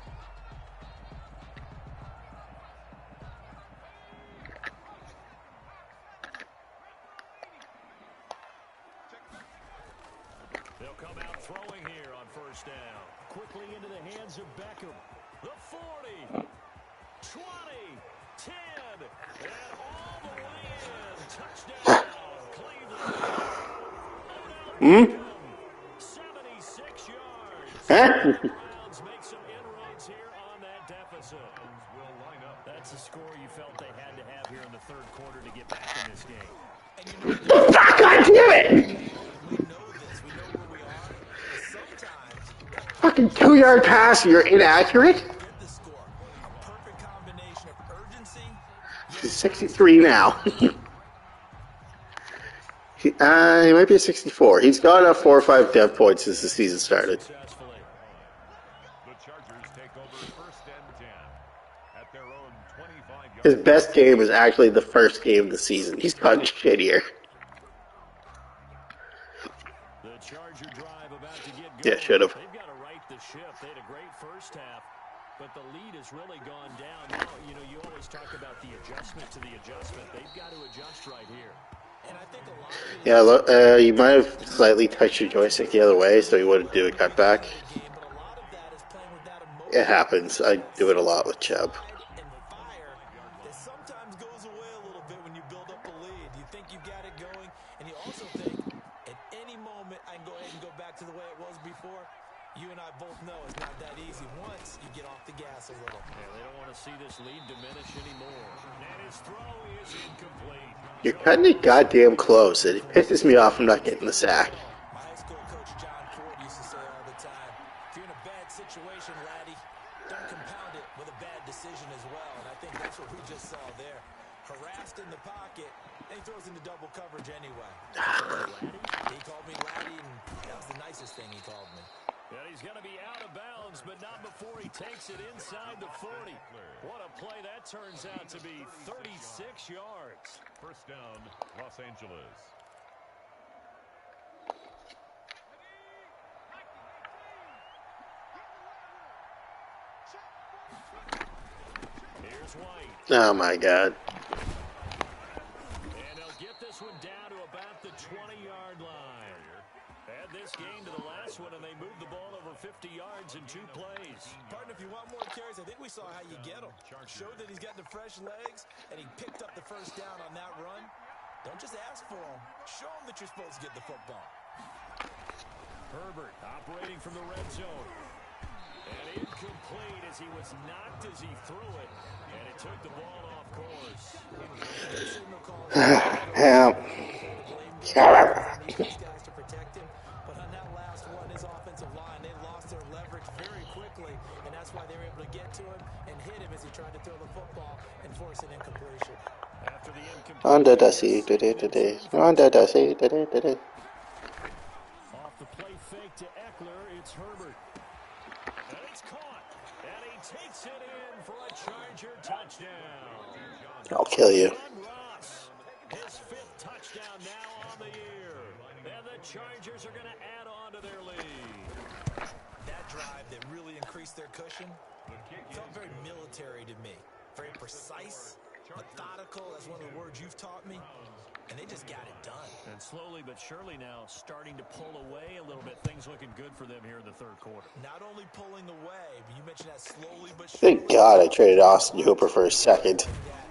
They'll come out throwing here on 1st down. Quickly into the hands of Beckham. The 40, 20, 10, and all the way in. Touchdown, Cleveland. 76 yards. Huh? Browns make some inroads here on that deficit. Will line up. That's the score you felt they had to have here in the 3rd quarter to get back in this game. Fuck, God damn it! We know this. We know where we are. Sometimes Fucking 2-yard pass, you're inaccurate? get the score. A perfect combination of urgency. He's 63 now. He might be a 64. He's got 4 or 5 dev points since the season started. Successfully. The Chargers take over 1st and 10 at their own 25-yard His best game was actually the first game of the season. He's gotten shittier. The Charger drive about to get going. Yeah, should have. They've got to right the ship. They had a great first half, but the lead has really gone down. Now, you always talk about the adjustment to the adjustment. They've got to adjust right here. And I think a lot of it Yeah, you might have slightly touched your joystick the other way, so you wouldn't do a cutback. is game, but a lot of that is playing with that emotion It happens. I do it a lot with Chubb. and fire that sometimes goes away a little bit when you build up a lead. You think you've got it going, and you also think at any moment I can go ahead and go back to the way it was before. You and I both know it's not that easy once you get off the gas a little. Yeah, they don't want to see this lead diminish anymore. And his throw is incomplete. You're cutting it goddamn close. It pisses me off I'm not getting the sack. My high school coach John Ford used to say all the time, if you're in a bad situation, laddie, don't compound it with a bad decision as well. And I think that's what we just saw there. Harassed in the pocket, and he throws into double coverage anyway. He called me laddie, and that was the nicest thing he called me. And he's going to be out of bounds, but not before he takes it inside the 40. What a play that turns out to be, 36 yards. 1st down, Los Angeles. Here's White. Oh my god. And they'll get this one down to about the 20-yard line. Add this game to the last one, and they moved the ball over 50 yards in 2 plays. Partner, if you want more carries, I think we saw how you get him. Showed that he's got the fresh legs, and he picked up the 1st down on that run. Don't just ask for him. Show him that you're supposed to get the football. Herbert operating from the red zone. And incomplete as he was knocked as he threw it. And it took the ball off course. Signal calls Yeah. need these guys to protect him. But on that last one, his offensive line, they lost their leverage very quickly, and that's why they were able to get to him and hit him as he tried to throw the football and force an incompletion. After the Under the incompletion, sea, today. Under the sea, today. off the play fake to Eckler, it's Herbert. And it's caught. And he takes it in for a Charger touchdown. I'll kill you. John Ross, his 5th touchdown now on the year. And the Chargers are going to add on to their lead. That drive that really increased their cushion felt very military to me. Very precise, methodical. That's one of the words you've taught me. And they just got it done. And slowly but surely now starting to pull away a little bit. Things looking good for them here in the third quarter. Not only pulling away, but you mentioned that slowly but surely. Thank God I traded Austin Hooper for a second.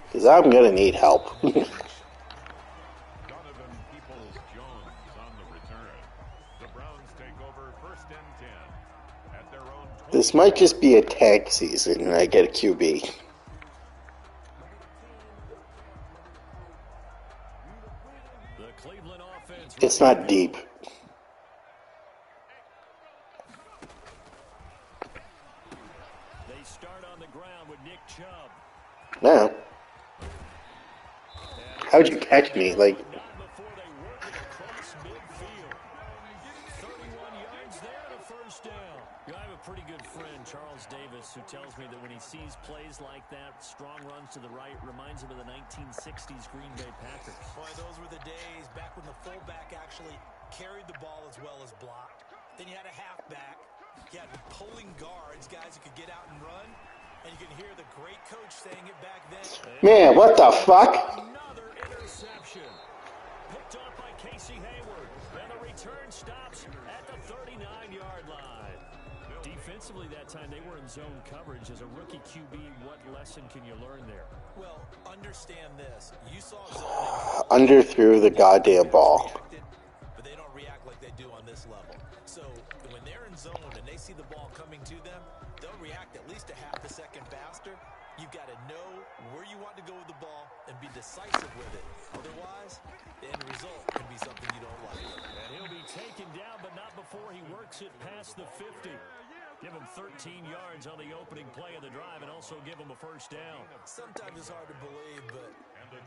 Because I'm going to need help. Donovan Peoples-Jones on the return. The Browns take over 1st and 10 at their own 20. This might just be a tank season and I get a QB. The Cleveland offense. It's not deep. They start on the ground with Nick Chubb. No. How'd you catch me? Like, Not before they work it across midfield. 31 yards there and a first down. I have a pretty good friend, Charles Davis, who tells me that when he sees plays like that, strong runs to the right, reminds him of the 1960s Green Bay Packers. Boy, those were the days back when the fullback actually carried the ball as well as blocked. Then you had a halfback. You had pulling guards, guys who could get out and run. And you can hear the great coach saying it back then. man, what the fuck? Another interception. Picked off by Casey Hayward. And the return stops at the 39-yard line. Defensively that time, they were in zone coverage. As a rookie QB, what lesson can you learn there? Well, understand this. You saw zoning. Underthrew the goddamn ball. But they don't react like they do on this level. So when they're in zone and they see the ball coming to them, they'll react at least a half a second faster. You've got to know where you want to go with the ball and be decisive with it. Otherwise, the end result can be something you don't like. And he'll be taken down, but not before he works it past the 50. Give him 13 yards on the opening play of the drive and also give him a first down. Sometimes it's hard to believe, but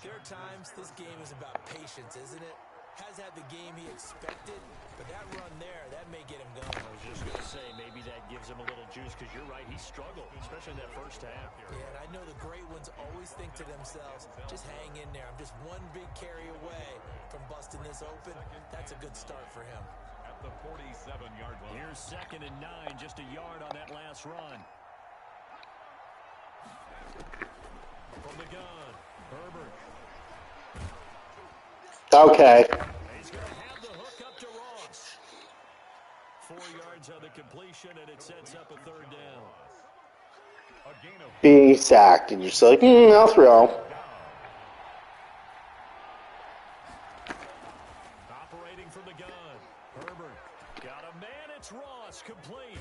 there are times this game is about patience, isn't it? Has had the game he expected, but that run there, that may get him going. I was just going to say, maybe that gives him a little juice because you're right, he struggled, especially in that first half. Yeah, and I know the great ones always think to themselves, just hang in there. I'm just one big carry away from busting this open. That's a good start for him. At the 47-yard line. Here's 2nd and 9, just a yard on that last run. From the gun, Herbert. Okay. He's going to have the hook up to Ross. 4 yards on the completion, and it sets up a 3rd down. A gain of Being sacked, and you're just like, I'll throw. Operating from the gun, Herbert. Got a man, it's Ross, complete.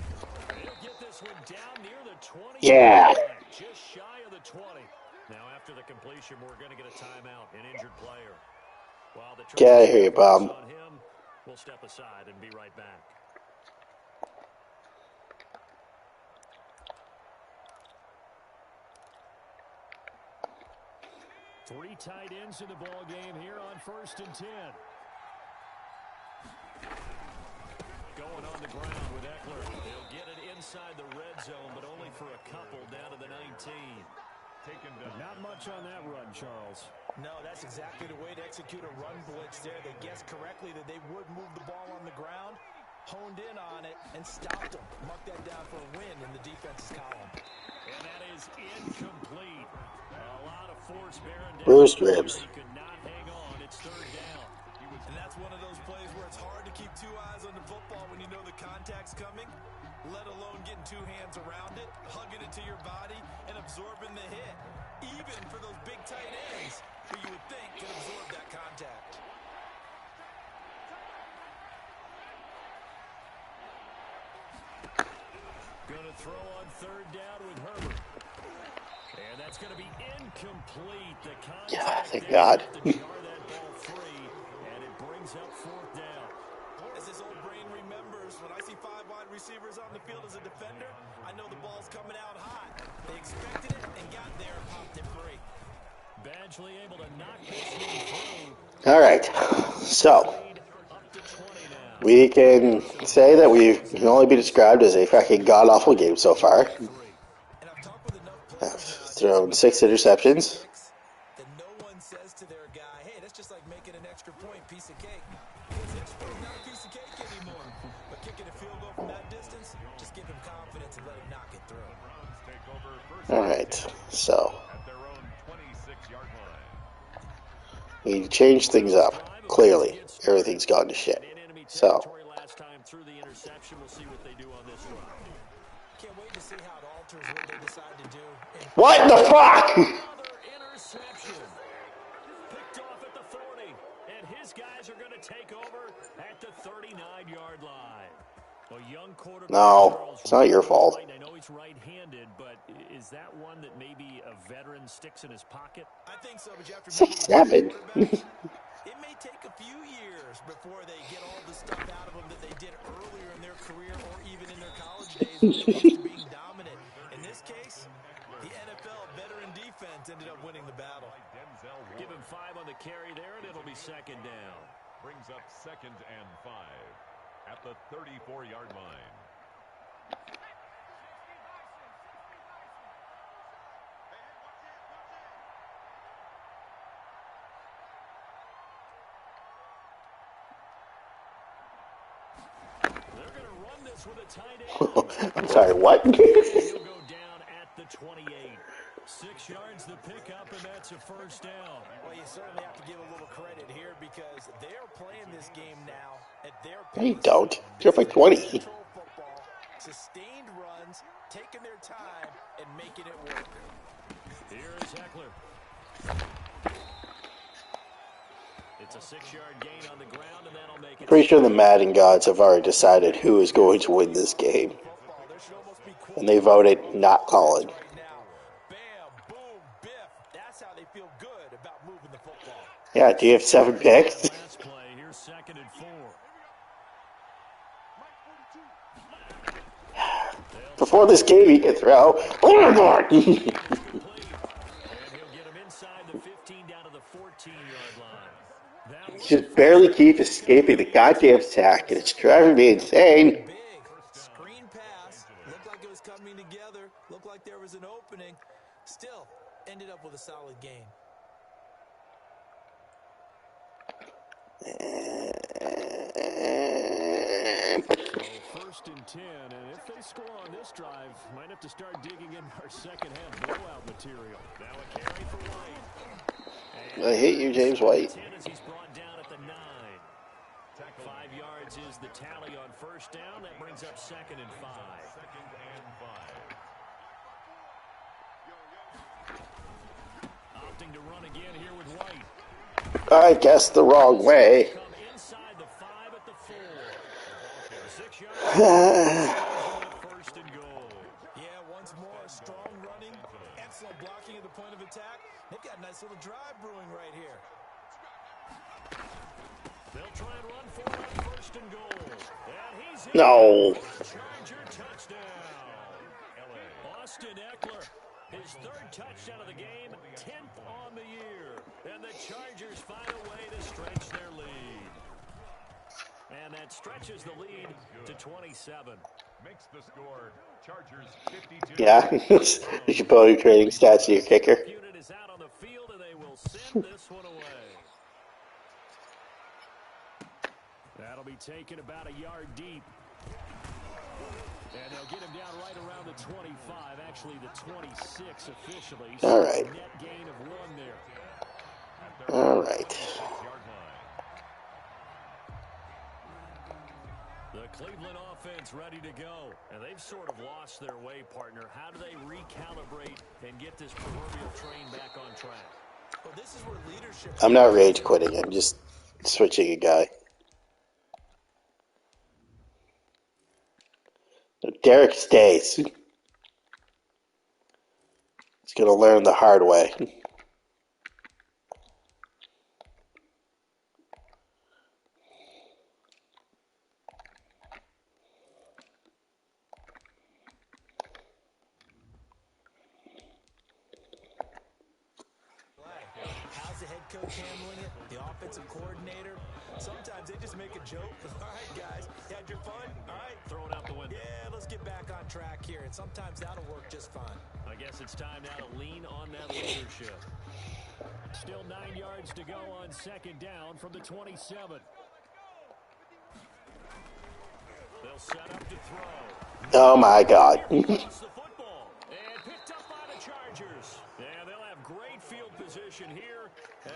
He'll get this one down near the 20. Yeah. Just shy of the 20. Now after the completion, we're going to get a timeout, an injured player. While the Get out of here, bum. on him, we'll step aside and be right back. Three tight ends in the ball game here on 1st and 10. Going on the ground with Eckler. They'll get it inside the red zone, but only for a couple down to the 19. taken down. Not much on that run, Charles. No, that's exactly the way to execute a run blitz there. They guessed correctly that they would move the ball on the ground, honed in on it, and stopped them. Mark that down for a win in the defense's column. And that is incomplete. A lot of force bearing down. Bruised ribs. He could not hang on. It's 3rd down. And that's one of those plays where it's hard to keep two eyes on the football when you know the contact's coming, let alone getting two hands around it, hugging it to your body, and absorbing the hit. Even for those big tight ends who you would think can absorb that contact. Going to to throw on third down with Herbert. And that's going to be incomplete. The Yeah, contact thank there God. enough to jar that ball free, and it brings up fourth down. As this old brain remembers, when I see 5 wide receivers on the field as a defender, I know the ball's coming out hot. They expected it and got there and popped it free. Badgley able to knock this one through. All right, so Lead up to 20 now. we can say that we can only be described as a fucking god-awful game so far. And I've talked with enough I've players thrown 6 interceptions. that no one says to their guy, hey, that's just like making an extra point piece of cake. It's not a piece of cake anymore. But kicking a field goal from that distance, just give him confidence and let him knock it through. All right, so At their own 26-yard line. we changed things up. Clearly, everything's gone to shit. So, Last time through the interception, we'll see what they do on this drive. Can't wait to see how it alters what they decide to do. And what the fuck? Another interception. Picked off at the 40. And his guys are going to take over at the 39-yard line. A young quarterback. No, it's not your fault. I know he's right-handed, but is that one that maybe a veteran sticks in his pocket? I think so, but you have to 6'7". It may take a few years before they get all the stuff out of them that they did earlier in their career or even in their college days when they're used to being dominant. In this case, the NFL veteran defense ended up winning the battle. Give him 5 on the carry there, and it'll be second down. Brings up 2nd and 5 at the 34-yard line. They're going to run this with a tight end. I'm sorry, what? He'll go down at the 28. 6 yards the pickup, and that's a first down. Well, you certainly have to give a little credit here because they're playing this game now at their pace. No, you don't. You're up by 20. Control football, sustained runs, taking their time, and making it work. Here is Eckler. It's a 6-yard gain on the ground, and that'll make it. Pretty sure the Madden gods have already decided who is going to win this game. And they voted not Colin. Right now, bam, boom, biff. That's how they feel good about moving the football. Yeah, do you have 7 picks? Last play, here's 2nd and 4. Before this game, he can throw. Oh my god! Complete. And he'll get him inside the 15 down to the 14-yard line. That was Just barely keep escaping the goddamn sack, and it's driving me insane. Big screen pass. Looked like it was coming together. Looked like there was an opening. Still, ended up with a solid gain. So 1st and 10, and if they score on this drive, might have to start digging in our second-half blowout material. Now a carry for White. I hate you, James White. 10 as he's brought down at the 9. 5 yards is the tally on first down. That brings up 2nd and 5. 2nd and 5. Opting to run again here with White. I guessed the wrong way. Come inside the 5 at the 4. 6 yards. 1st and goal. Yeah, once more, strong running, excellent blocking at the point of attack. They've got a nice little drive brewing right here. They'll try and run for it on 1st and goal. And he's in. No. Charger touchdown. Austin Eckler, his 3rd touchdown of the game, 10th on the year. And the Chargers find a way to stretch their lead. And that stretches the lead to 27. Makes the score Chargers 52. Yeah, you should put your training stats to your kicker. Unit is out on the field, and they will send this one away. That'll be taken about a yard deep. And they'll get him down right around the 25, actually the 26 officially. So All right. net gain of 1 there. All right. 6-yard line. The Cleveland offense ready to go. And they've sort of lost their way, partner. How do they recalibrate and get this proverbial train back on track? Well, this is where leadership. I'm not rage quitting. I'm just switching a guy. Derek stays. Gonna learn the hard way. How's the head coach handling it? The offensive coordinator? Sometimes they just make a joke. All right, guys, you had your fun? All right. Throw it out the window. Yeah, let's get back on track here. And sometimes that'll work just fine. I guess it's time now to lean on that leadership. Still 9 yards to go on second down from the 27. They'll set up to throw. Oh my God. Lost the football and picked up by the Chargers. And they'll have great field position here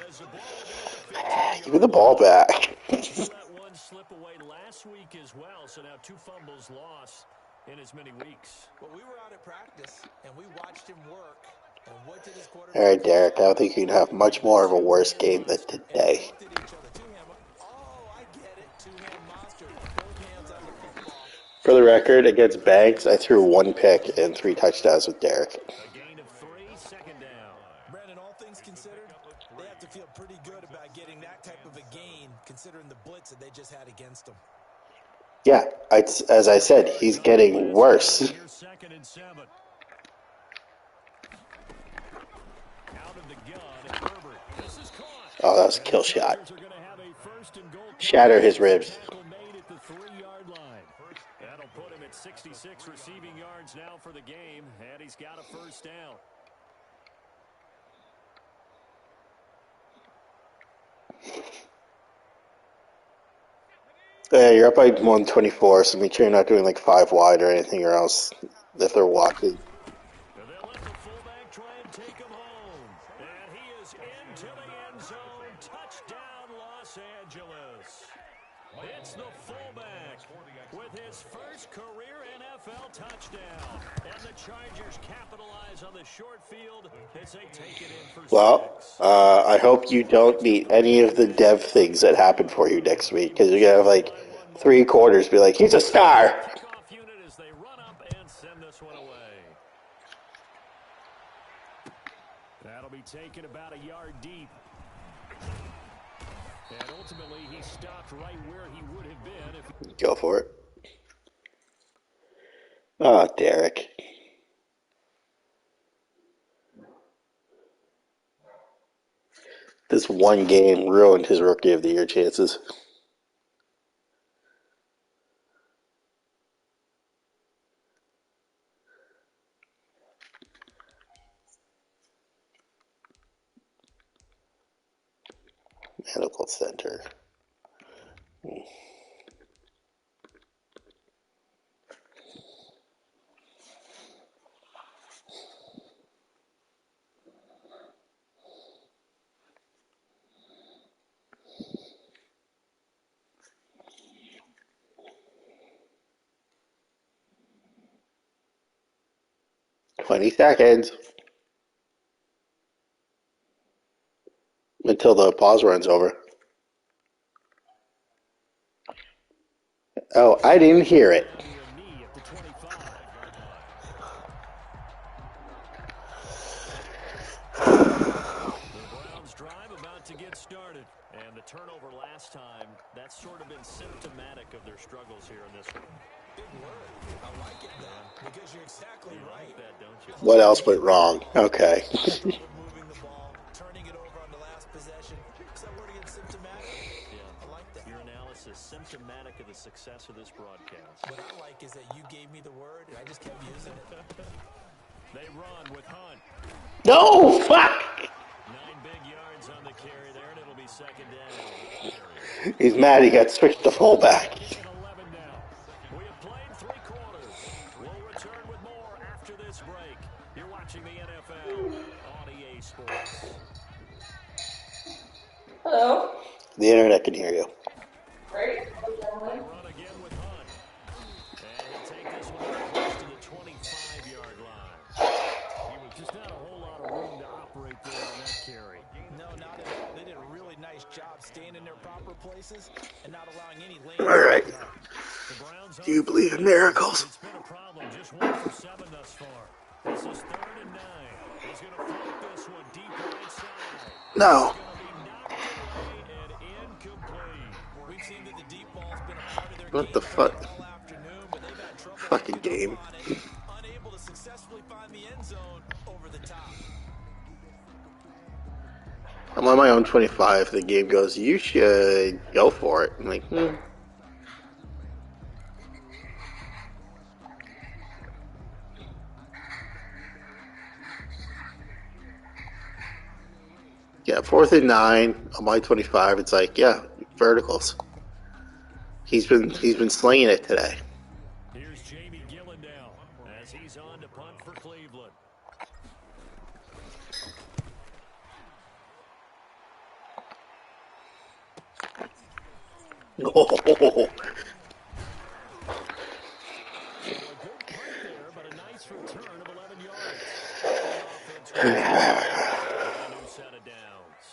as the ball will be at the 15. Give me the ball back. Let one slip away last week as well, so now 2 fumbles lost in as many weeks. Well, we were out at practice, and we watched him work. And what did his quarterback All right, Derek. I don't think you can have much more of a worse game than today. For the record, against Banks, I threw 1 pick and 3 touchdowns with Derek. A gain of 3, second down. Brandon, all things considered, they have to feel pretty good about getting that type of a gain, considering the blitz that they just had against them. Yeah, as I said, he's getting worse. Here's second and 7. Out of the gun, Herbert. This is caught. Oh, that was a kill shot. Are going to have a first and goal. Shatter his ribs. Tackle made at the 3-yard line. That'll put him at 66 receiving yards now for the game, and he's got a first down. Yeah, you're up by 124, so make sure you're not doing like 5 wide or anything, or else if they're walking. And they'll let the fullback try and take him home. And he is into the end zone. Touchdown, Los Angeles. It's the fullback with his first career NFL touchdown. And the Chargers capitalize on the short field as they take it in for Well, 6. I hope you don't meet any of the dev things that happen for you next week, because you're going to have like 3 quarters be like, he's a star. Kickoff unit as they run up and send this one away. That'll be taken about a yard deep. And ultimately, he stopped right where he would have been if Go for it. Oh, Derek. This one game ruined his Rookie of the Year chances. Medical Center. 20 seconds until the pause runs over. Oh, I didn't hear it. on your knee at the 25. The Browns drive about to get started. And the turnover last time, that's sort of been symptomatic of their struggles here in this one. Big word. I like it, though, because you're exactly right. That, don't you? What else went wrong? Okay. Moving the ball, turning it over on the last possession. Is that word again symptomatic? Yeah. I like that. Your analysis symptomatic of the success of this broadcast. What I like is that you gave me the word, and I just kept using it. They run with Hunt. No, fuck! 9 big yards on the carry there, and it'll be second down. He's mad he got switched to fullback. At 11 now. We have played 3 quarters. We'll return with more after this break. You're watching the NFL on EA Sports. Hello. The internet can hear you. Great. They run again with Hunt. And he'll take this one close to the 25-yard line. Just not a whole lot of room to operate there on that carry. No, not at all. They did a really nice job staying in their proper places and not allowing any lanes. All right. The Browns Do you believe in miracles? It's been a problem. Just 1 for 7 thus far. This is 3rd and 9. He's going to float this one deep right side. No. It's going to be knocked away and incomplete. We've seen that the deep ball's been a part of their What game the fuck? plan all afternoon, but they've had trouble Fucking hooking game. up on it, unable to successfully find the end zone over the top. I'm on my own 25. The game goes, you should go for it. I'm like, Yeah, 4th and 9 on my 25. It's like, yeah, verticals. He's been slinging it today. Here's Jamie Gillen as he's on to punt for Cleveland. Oh. A good punt there, but a nice return of 11 yards. The offense a new set of downs.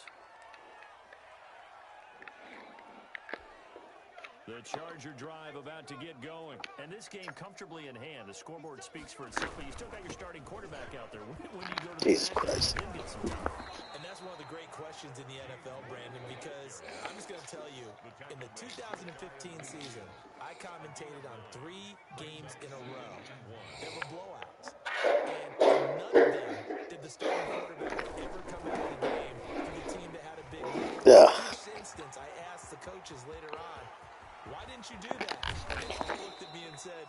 The Charger drive about to get going. And this game comfortably in hand. The scoreboard speaks for itself, but you still got your starting quarterback out there. When do you go to the Jesus backup Christ. and get some time? And that's one of the great questions in the NFL, Brandon, because I'm just going to tell you, in the 2015 season, I commentated on 3 games in a row. There were blowouts. And in none of them did the starting quarterback ever come out of the game for the team that had a big lead. Yeah. In each instance, I asked the coaches later on, why didn't you do that? And they all looked at me and said,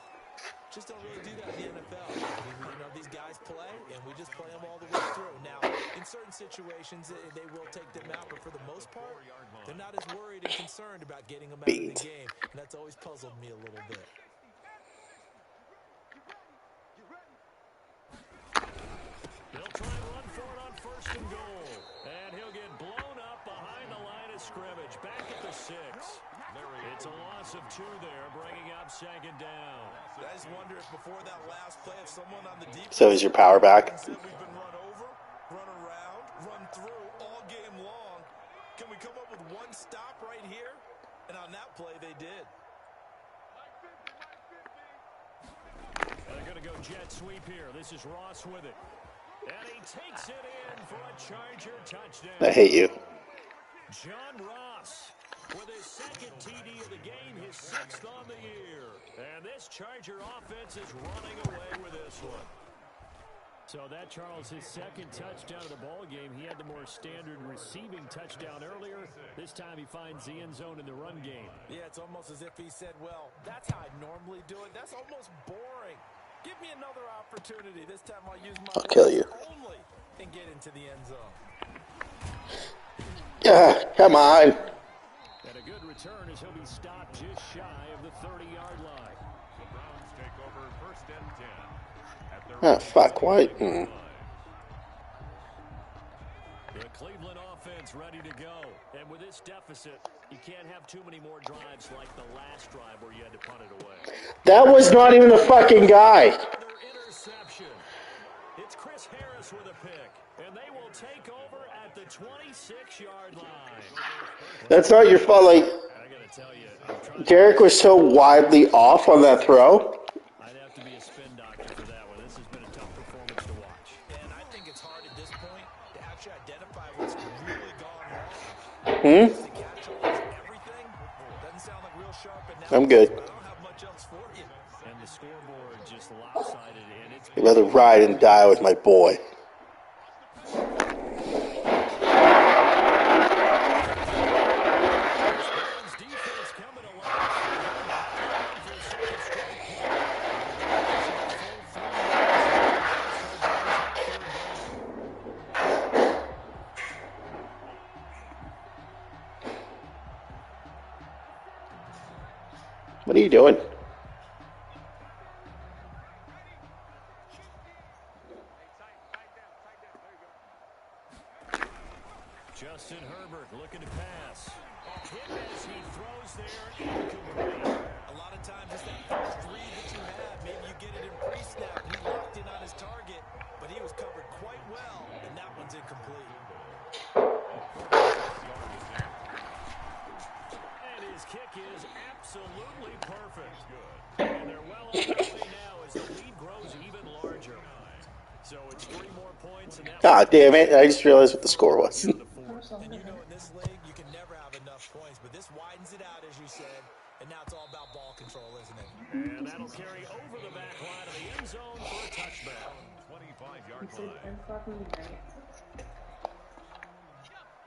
just don't really do that in the NFL. These guys play, and we just play them all the way through. Now, in certain situations, they will take them out, but for the most part, they're not as worried and concerned about getting them out of the game, and that's always puzzled me a little bit. He'll try and run for it on 1st and goal. And he'll get blown up behind the line of scrimmage. Back at the 6. It's a loss of 2 there, bringing up 2nd down. I just wonder if before that last play, if someone on the defense So is your power back? said we've been run over, run around, run through all game long. Can we come up with one stop right here? And on that play, they did. And they're going to go jet sweep here. This is Ross with it. And he takes it in for a Charger touchdown. I hate you. John Ross with his 2nd TD of the game, his 6th on the year. And this Charger offense is running away with this one. So that, Charles, his 2nd touchdown of the ball game. He had the more standard receiving touchdown earlier. This time he finds the end zone in the run game. Yeah, it's almost as if he said, well, that's how I normally do it. That's almost boring. Give me another opportunity. This time I'll use my I'll kill you. only and get into the end zone. Yeah, come on. And a good return as he'll be stopped just shy of the 30-yard line. The Browns take over 1st and 10. At their Oh, fuck, what? The Cleveland offense ready to go. And with this deficit, you can't have too many more drives like the last drive where you had to punt it away. That was not even the fucking guy. Another interception. It's Chris Harris with a pick. And they will take over at the 26-yard line. That's not your fault. Like, I got to tell you, I'm trying Derek was so widely off on that throw. I'd have to be a spin doctor for that one. This has been a tough performance to watch. And I think it's hard at this point to actually identify what's really gone wrong. To catch almost everything doesn't sound like real sharp analysis. I'm good. I don't have much else for you. And the scoreboard just lopsided, and it's I'd rather ride and die with my boy. Browns defense coming alive. For a second straight What are you doing? Justin Herbert looking to pass. Hit as he throws there, incomplete. A lot of times it's that first read that you have. Maybe you get it in pre-snap. He locked in on his target, but he was covered quite well, and that one's incomplete. And his kick is absolutely perfect. And they're well on their way now as the lead grows even larger. Ah, damn it. I just realized what the score was. And you know in this league, you can never have enough points, but this widens it out, as you said, and now it's all about ball control, isn't it? And that'll carry over the back line of the end zone for a touchback. 25-yard He said, line. I'm fucking right.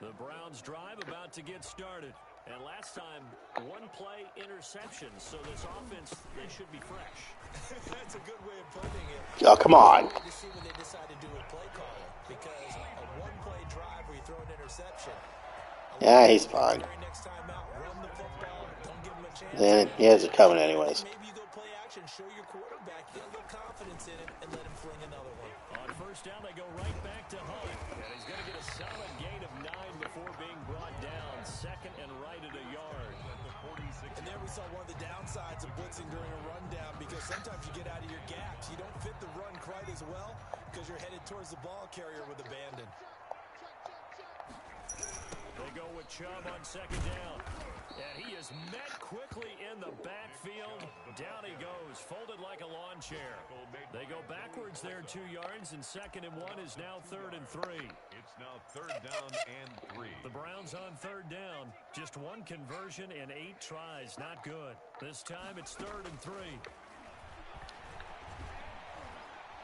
The Browns drive about to get started. And last time, one play interception. So this offense, they should be fresh. That's a good way of putting it. Oh, come on. To see what they decide to do with play calling, because a one-play drive where you throw an interception. Yeah, he's fine. Very next time out, run the football, don't give him a chance. Then he has it coming anyways. Maybe you go play action, show your quarterback, get a little confidence in him, and let him fling another one. On first down, they go right back to Hunt. And he's going to get a solid gain of 9 before being brought down. Second and right at a yard. And there we saw one of the downsides of blitzing during a rundown, because sometimes you get out of your gaps. You don't fit the run quite as well because you're headed towards the ball carrier with abandon. They go with Chubb on second down. And he is met quickly in the backfield. Down he goes, folded like a lawn chair. They go backwards there 2 yards, and second and 1 is now third and 3. It's now third down and 3. The Browns on third down. Just one conversion in 8 tries. Not good. This time it's third and 3.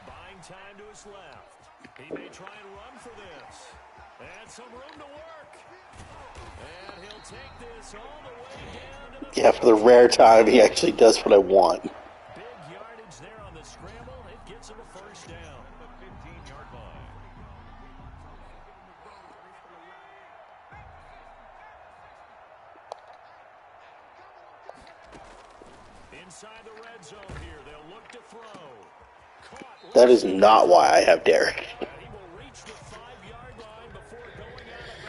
Buying time to his left. He may try and run for this. And some room to work. And he'll take this all the way down to the... Yeah, for the rare time, he actually does what I want. Big yardage there on the scramble. It gets him a first down. The 15-yard line. Inside the red zone here. They'll look to throw. Caught. That is not why I have Derek. And he will reach the 5-yard line before going out of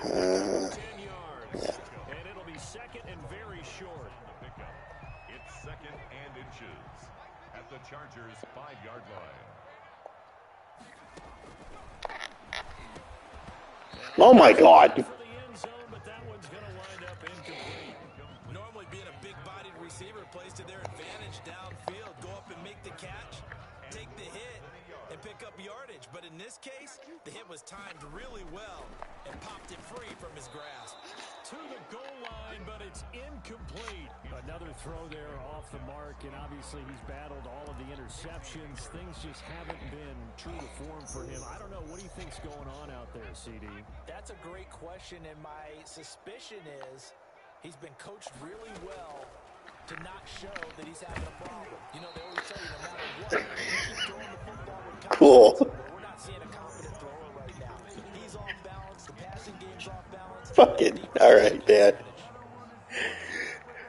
bounds. 10 yards. And it'll be second and very short. The pickup. It's second and inches at the Chargers' 5-yard line. Oh my God. For the end zone, but that one's going to wind up incomplete. Normally being a big-bodied receiver plays to their advantage downfield. Go up and make the catch, take the hit, and pick up yardage. But in this case, the hit was timed really well and popped it free from his grasp. To the goal line, but it's incomplete. Another throw there off the mark, and obviously he's battled all of the interceptions. Things just haven't been true to form for him. I don't know. What do you think's going on out there, CD? That's a great question, and my suspicion is he's been coached really well to not show that he's having a problem. You know, they always tell you no matter what, keep throwing the football with confidence. Cool. We're not seeing a confident thrower right now. He's off balance. The passing game's off balance. Fucking alright, man.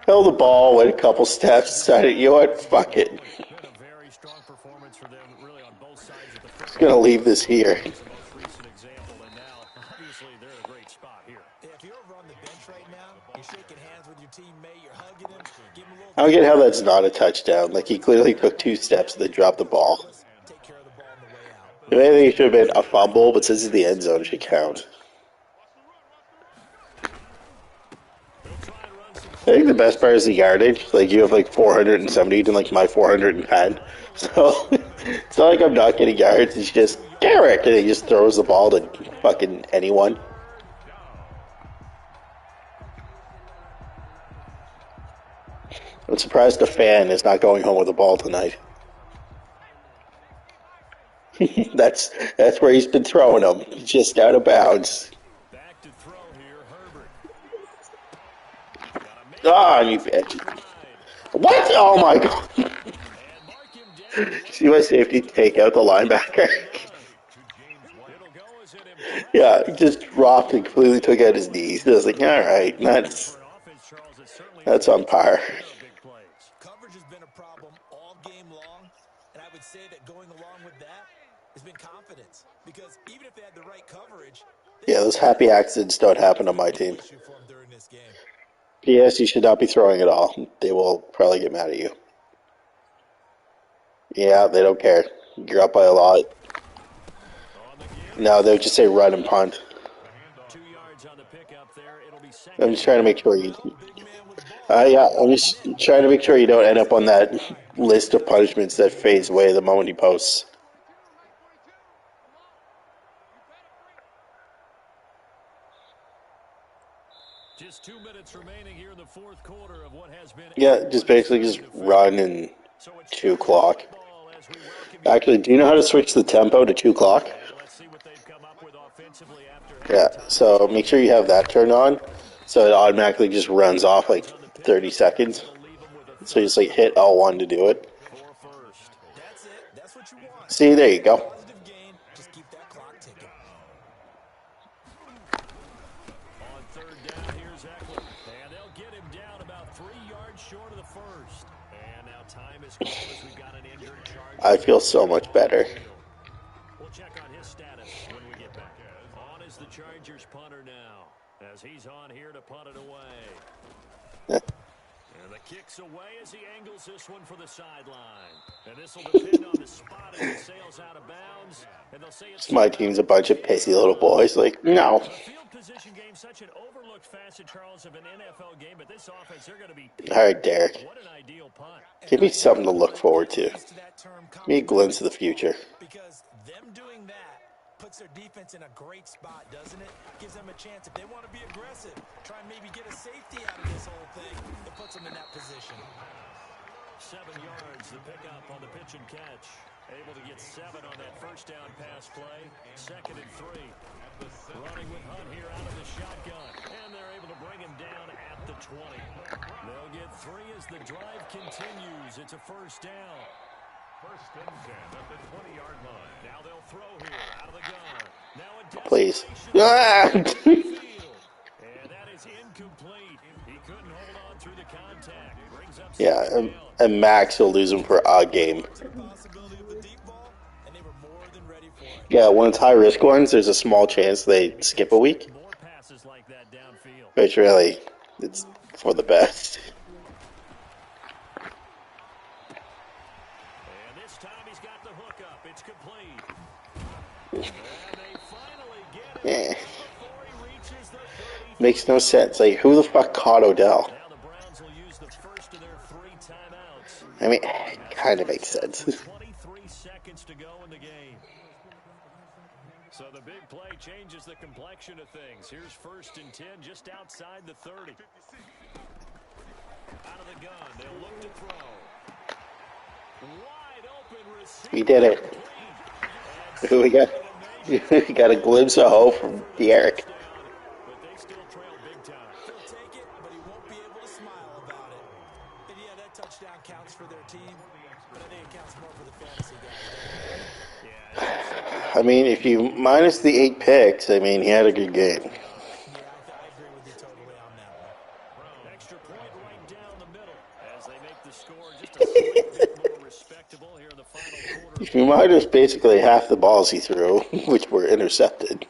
Held the ball, went a couple steps, decided, you know what, fuck it. Been a very strong performance for them, really on both sides of the Just gonna leave this here. It's the most recent example, and now, obviously, they're in a great spot here. Yeah, if you're over on the bench right now, you're shaking hands with your teammate, you're hugging him, give him a little... I don't get how that's not a touchdown. Like, he clearly took 2 steps and then dropped the ball. Take care of the ball on the way out. If anything, it should have been a fumble, but since it's the end zone, it should count. I think the best part is the yardage. Like, you have like 470 to like my 410. So, it's not like I'm not getting yards. It's just Derek, and he just throws the ball to fucking anyone. I'm surprised the fan is not going home with the ball tonight. that's where he's been throwing them. Just out of bounds. Back to throw here, Herbert. Ah, you bitch. What? Oh my god. And mark him down. See my safety take out the linebacker? It'll go as an impressive Yeah, he just dropped and completely took out his knees. I was like, alright, that's for an offense, Charles, that certainly That's on par. big plays. Coverage has been a problem all game long, and I would say that going along with that has been confidence. Because even if they had the right coverage, Yeah, those happy accidents don't happen on my team. issue for them during this game. P.S. You should not be throwing at all. They will probably get mad at you. Yeah, they don't care. You're up by a lot. On the give, No, they'll just say run and punt. 2 yards on the pickup there. It'll be I'm second. just trying to make sure you... Big man with the ball. Yeah, I'm just trying to make sure you don't end up on that list of punishments that fades away the moment he posts. Just 2 minutes remaining here in the fourth quarter of what has been. Yeah, just basically just run and 2 o'clock. Actually, do you know how to switch the tempo to 2 o'clock? Let's see what they've come up with offensively after Yeah, so make sure you have that turned on, so it automatically just runs off like 30 seconds. So you just like hit L1 to do it. That's it. That's what you want. See, there you go. Positive gain. Just keep that clock ticking. On third down, here's Eckler. And they'll get him down about 3 yards short of the first. And now time is called as we've got an injured Charger. I feel so much better. We'll check on his status when we get back. On is the Chargers punter now, as he's on here to punt it away. And the kick's away as he angles this one for the sideline. And this will depend on the spot as he sails out of bounds. And they'll say it's My team's a bunch of pissy little boys. Like, no. the field position game, such an overlooked facet, Charles, of an NFL game. But this offense, they're going to be. All right, Derek. What an ideal punt. Give me something to look forward to. Give me a glimpse of the future. Because them doing that puts their defense in a great spot, doesn't it? Gives them a chance. If they want to be aggressive, try and maybe get a safety out of this whole thing, it puts them in that position. 7 yards, the pickup on the pitch and catch. Able to get 7 on that first down pass play. 2nd and 3. Running with Hunt here out of the shotgun. And they're able to bring him down at the 20. They'll get 3 as the drive continues. It's a first down. First and 10 at the 20-yard line. Now they'll throw here out of the gun. Now a Please. desperation and that is incomplete. He couldn't hold on through the contact. Brings up Yeah, second down. and Max will lose him for a game. Possibility of the deep ball, and they were more than ready for it. Yeah, when it's high-risk ones, there's a small chance they skip a week. More passes like that downfield. But really, it's for the best. And this time he's got the hook up. It's complete. And they finally get him Yeah. before he reaches the 30. Makes no sense. Like, who the fuck caught Odell? Now the Browns will use the first of their 3 timeouts. I mean, it kind of makes sense. 23 seconds to go in the game. So the big play changes the complexion of things. Here's 1st and 10 just outside the 30. Out of the gun, they'll look to throw. Wide open receiver. We did it. Who we got? We got a glimpse of hope from Derek. But they still trail big time. He'll take it, but he won't be able to smile about it. And yeah, that touchdown counts for their team, but I think it counts more for the fantasy guys. I mean, if you minus the 8 picks, I mean, he had a good game. Yeah, I agree with you totally on that one. Extra point right down the middle as they make the score just a slight bit more respectable here in the final quarter. If you minus basically half the balls he threw, which were intercepted.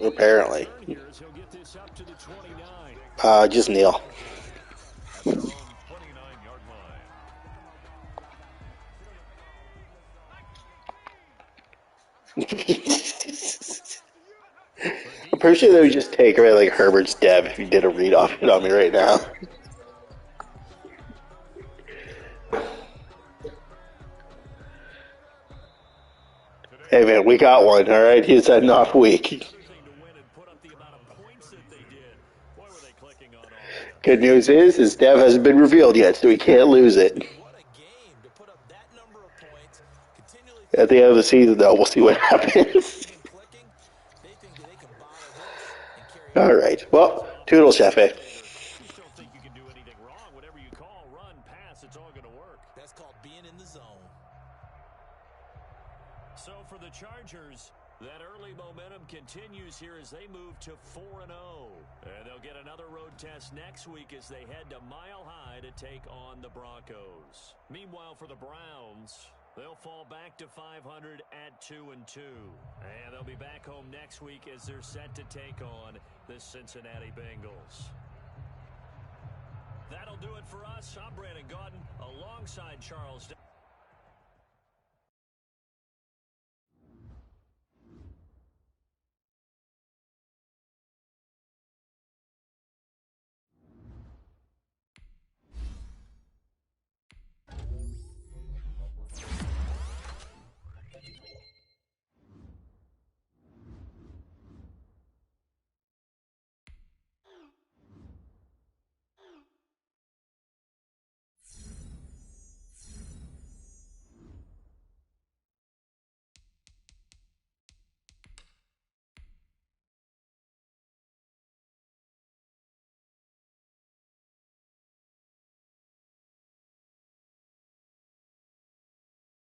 Apparently. He'll get this up to the 29. Just Neil. Their own 29-yard line. I'm pretty sure they would just take away like Herbert's Dev if you did a read off it on me right now. Hey man, we got one, alright? He's had an off week. Everything to win and put up the amount of points that they did. Boy, were they clicking on all that. Good news is Dev hasn't been revealed yet, so we can't lose it. What a game to put up that number of points, continually At the end of the season, though, we'll see what happens. clicking. They think that they can bottle this and carry Alright, well, toodles, Chefe. You still think you can do anything wrong. Whatever you call, run, pass, it's all going to work. That's called being in the zone. So for the Chargers, that early momentum continues here as they move to 4-0. And they'll get another road test next week as they head to Mile High to take on the Broncos. Meanwhile, for the Browns, they'll fall back to 500 at 2-2. And they'll be back home next week as they're set to take on the Cincinnati Bengals. That'll do it for us. I'm Brandon Gaudin alongside Charles.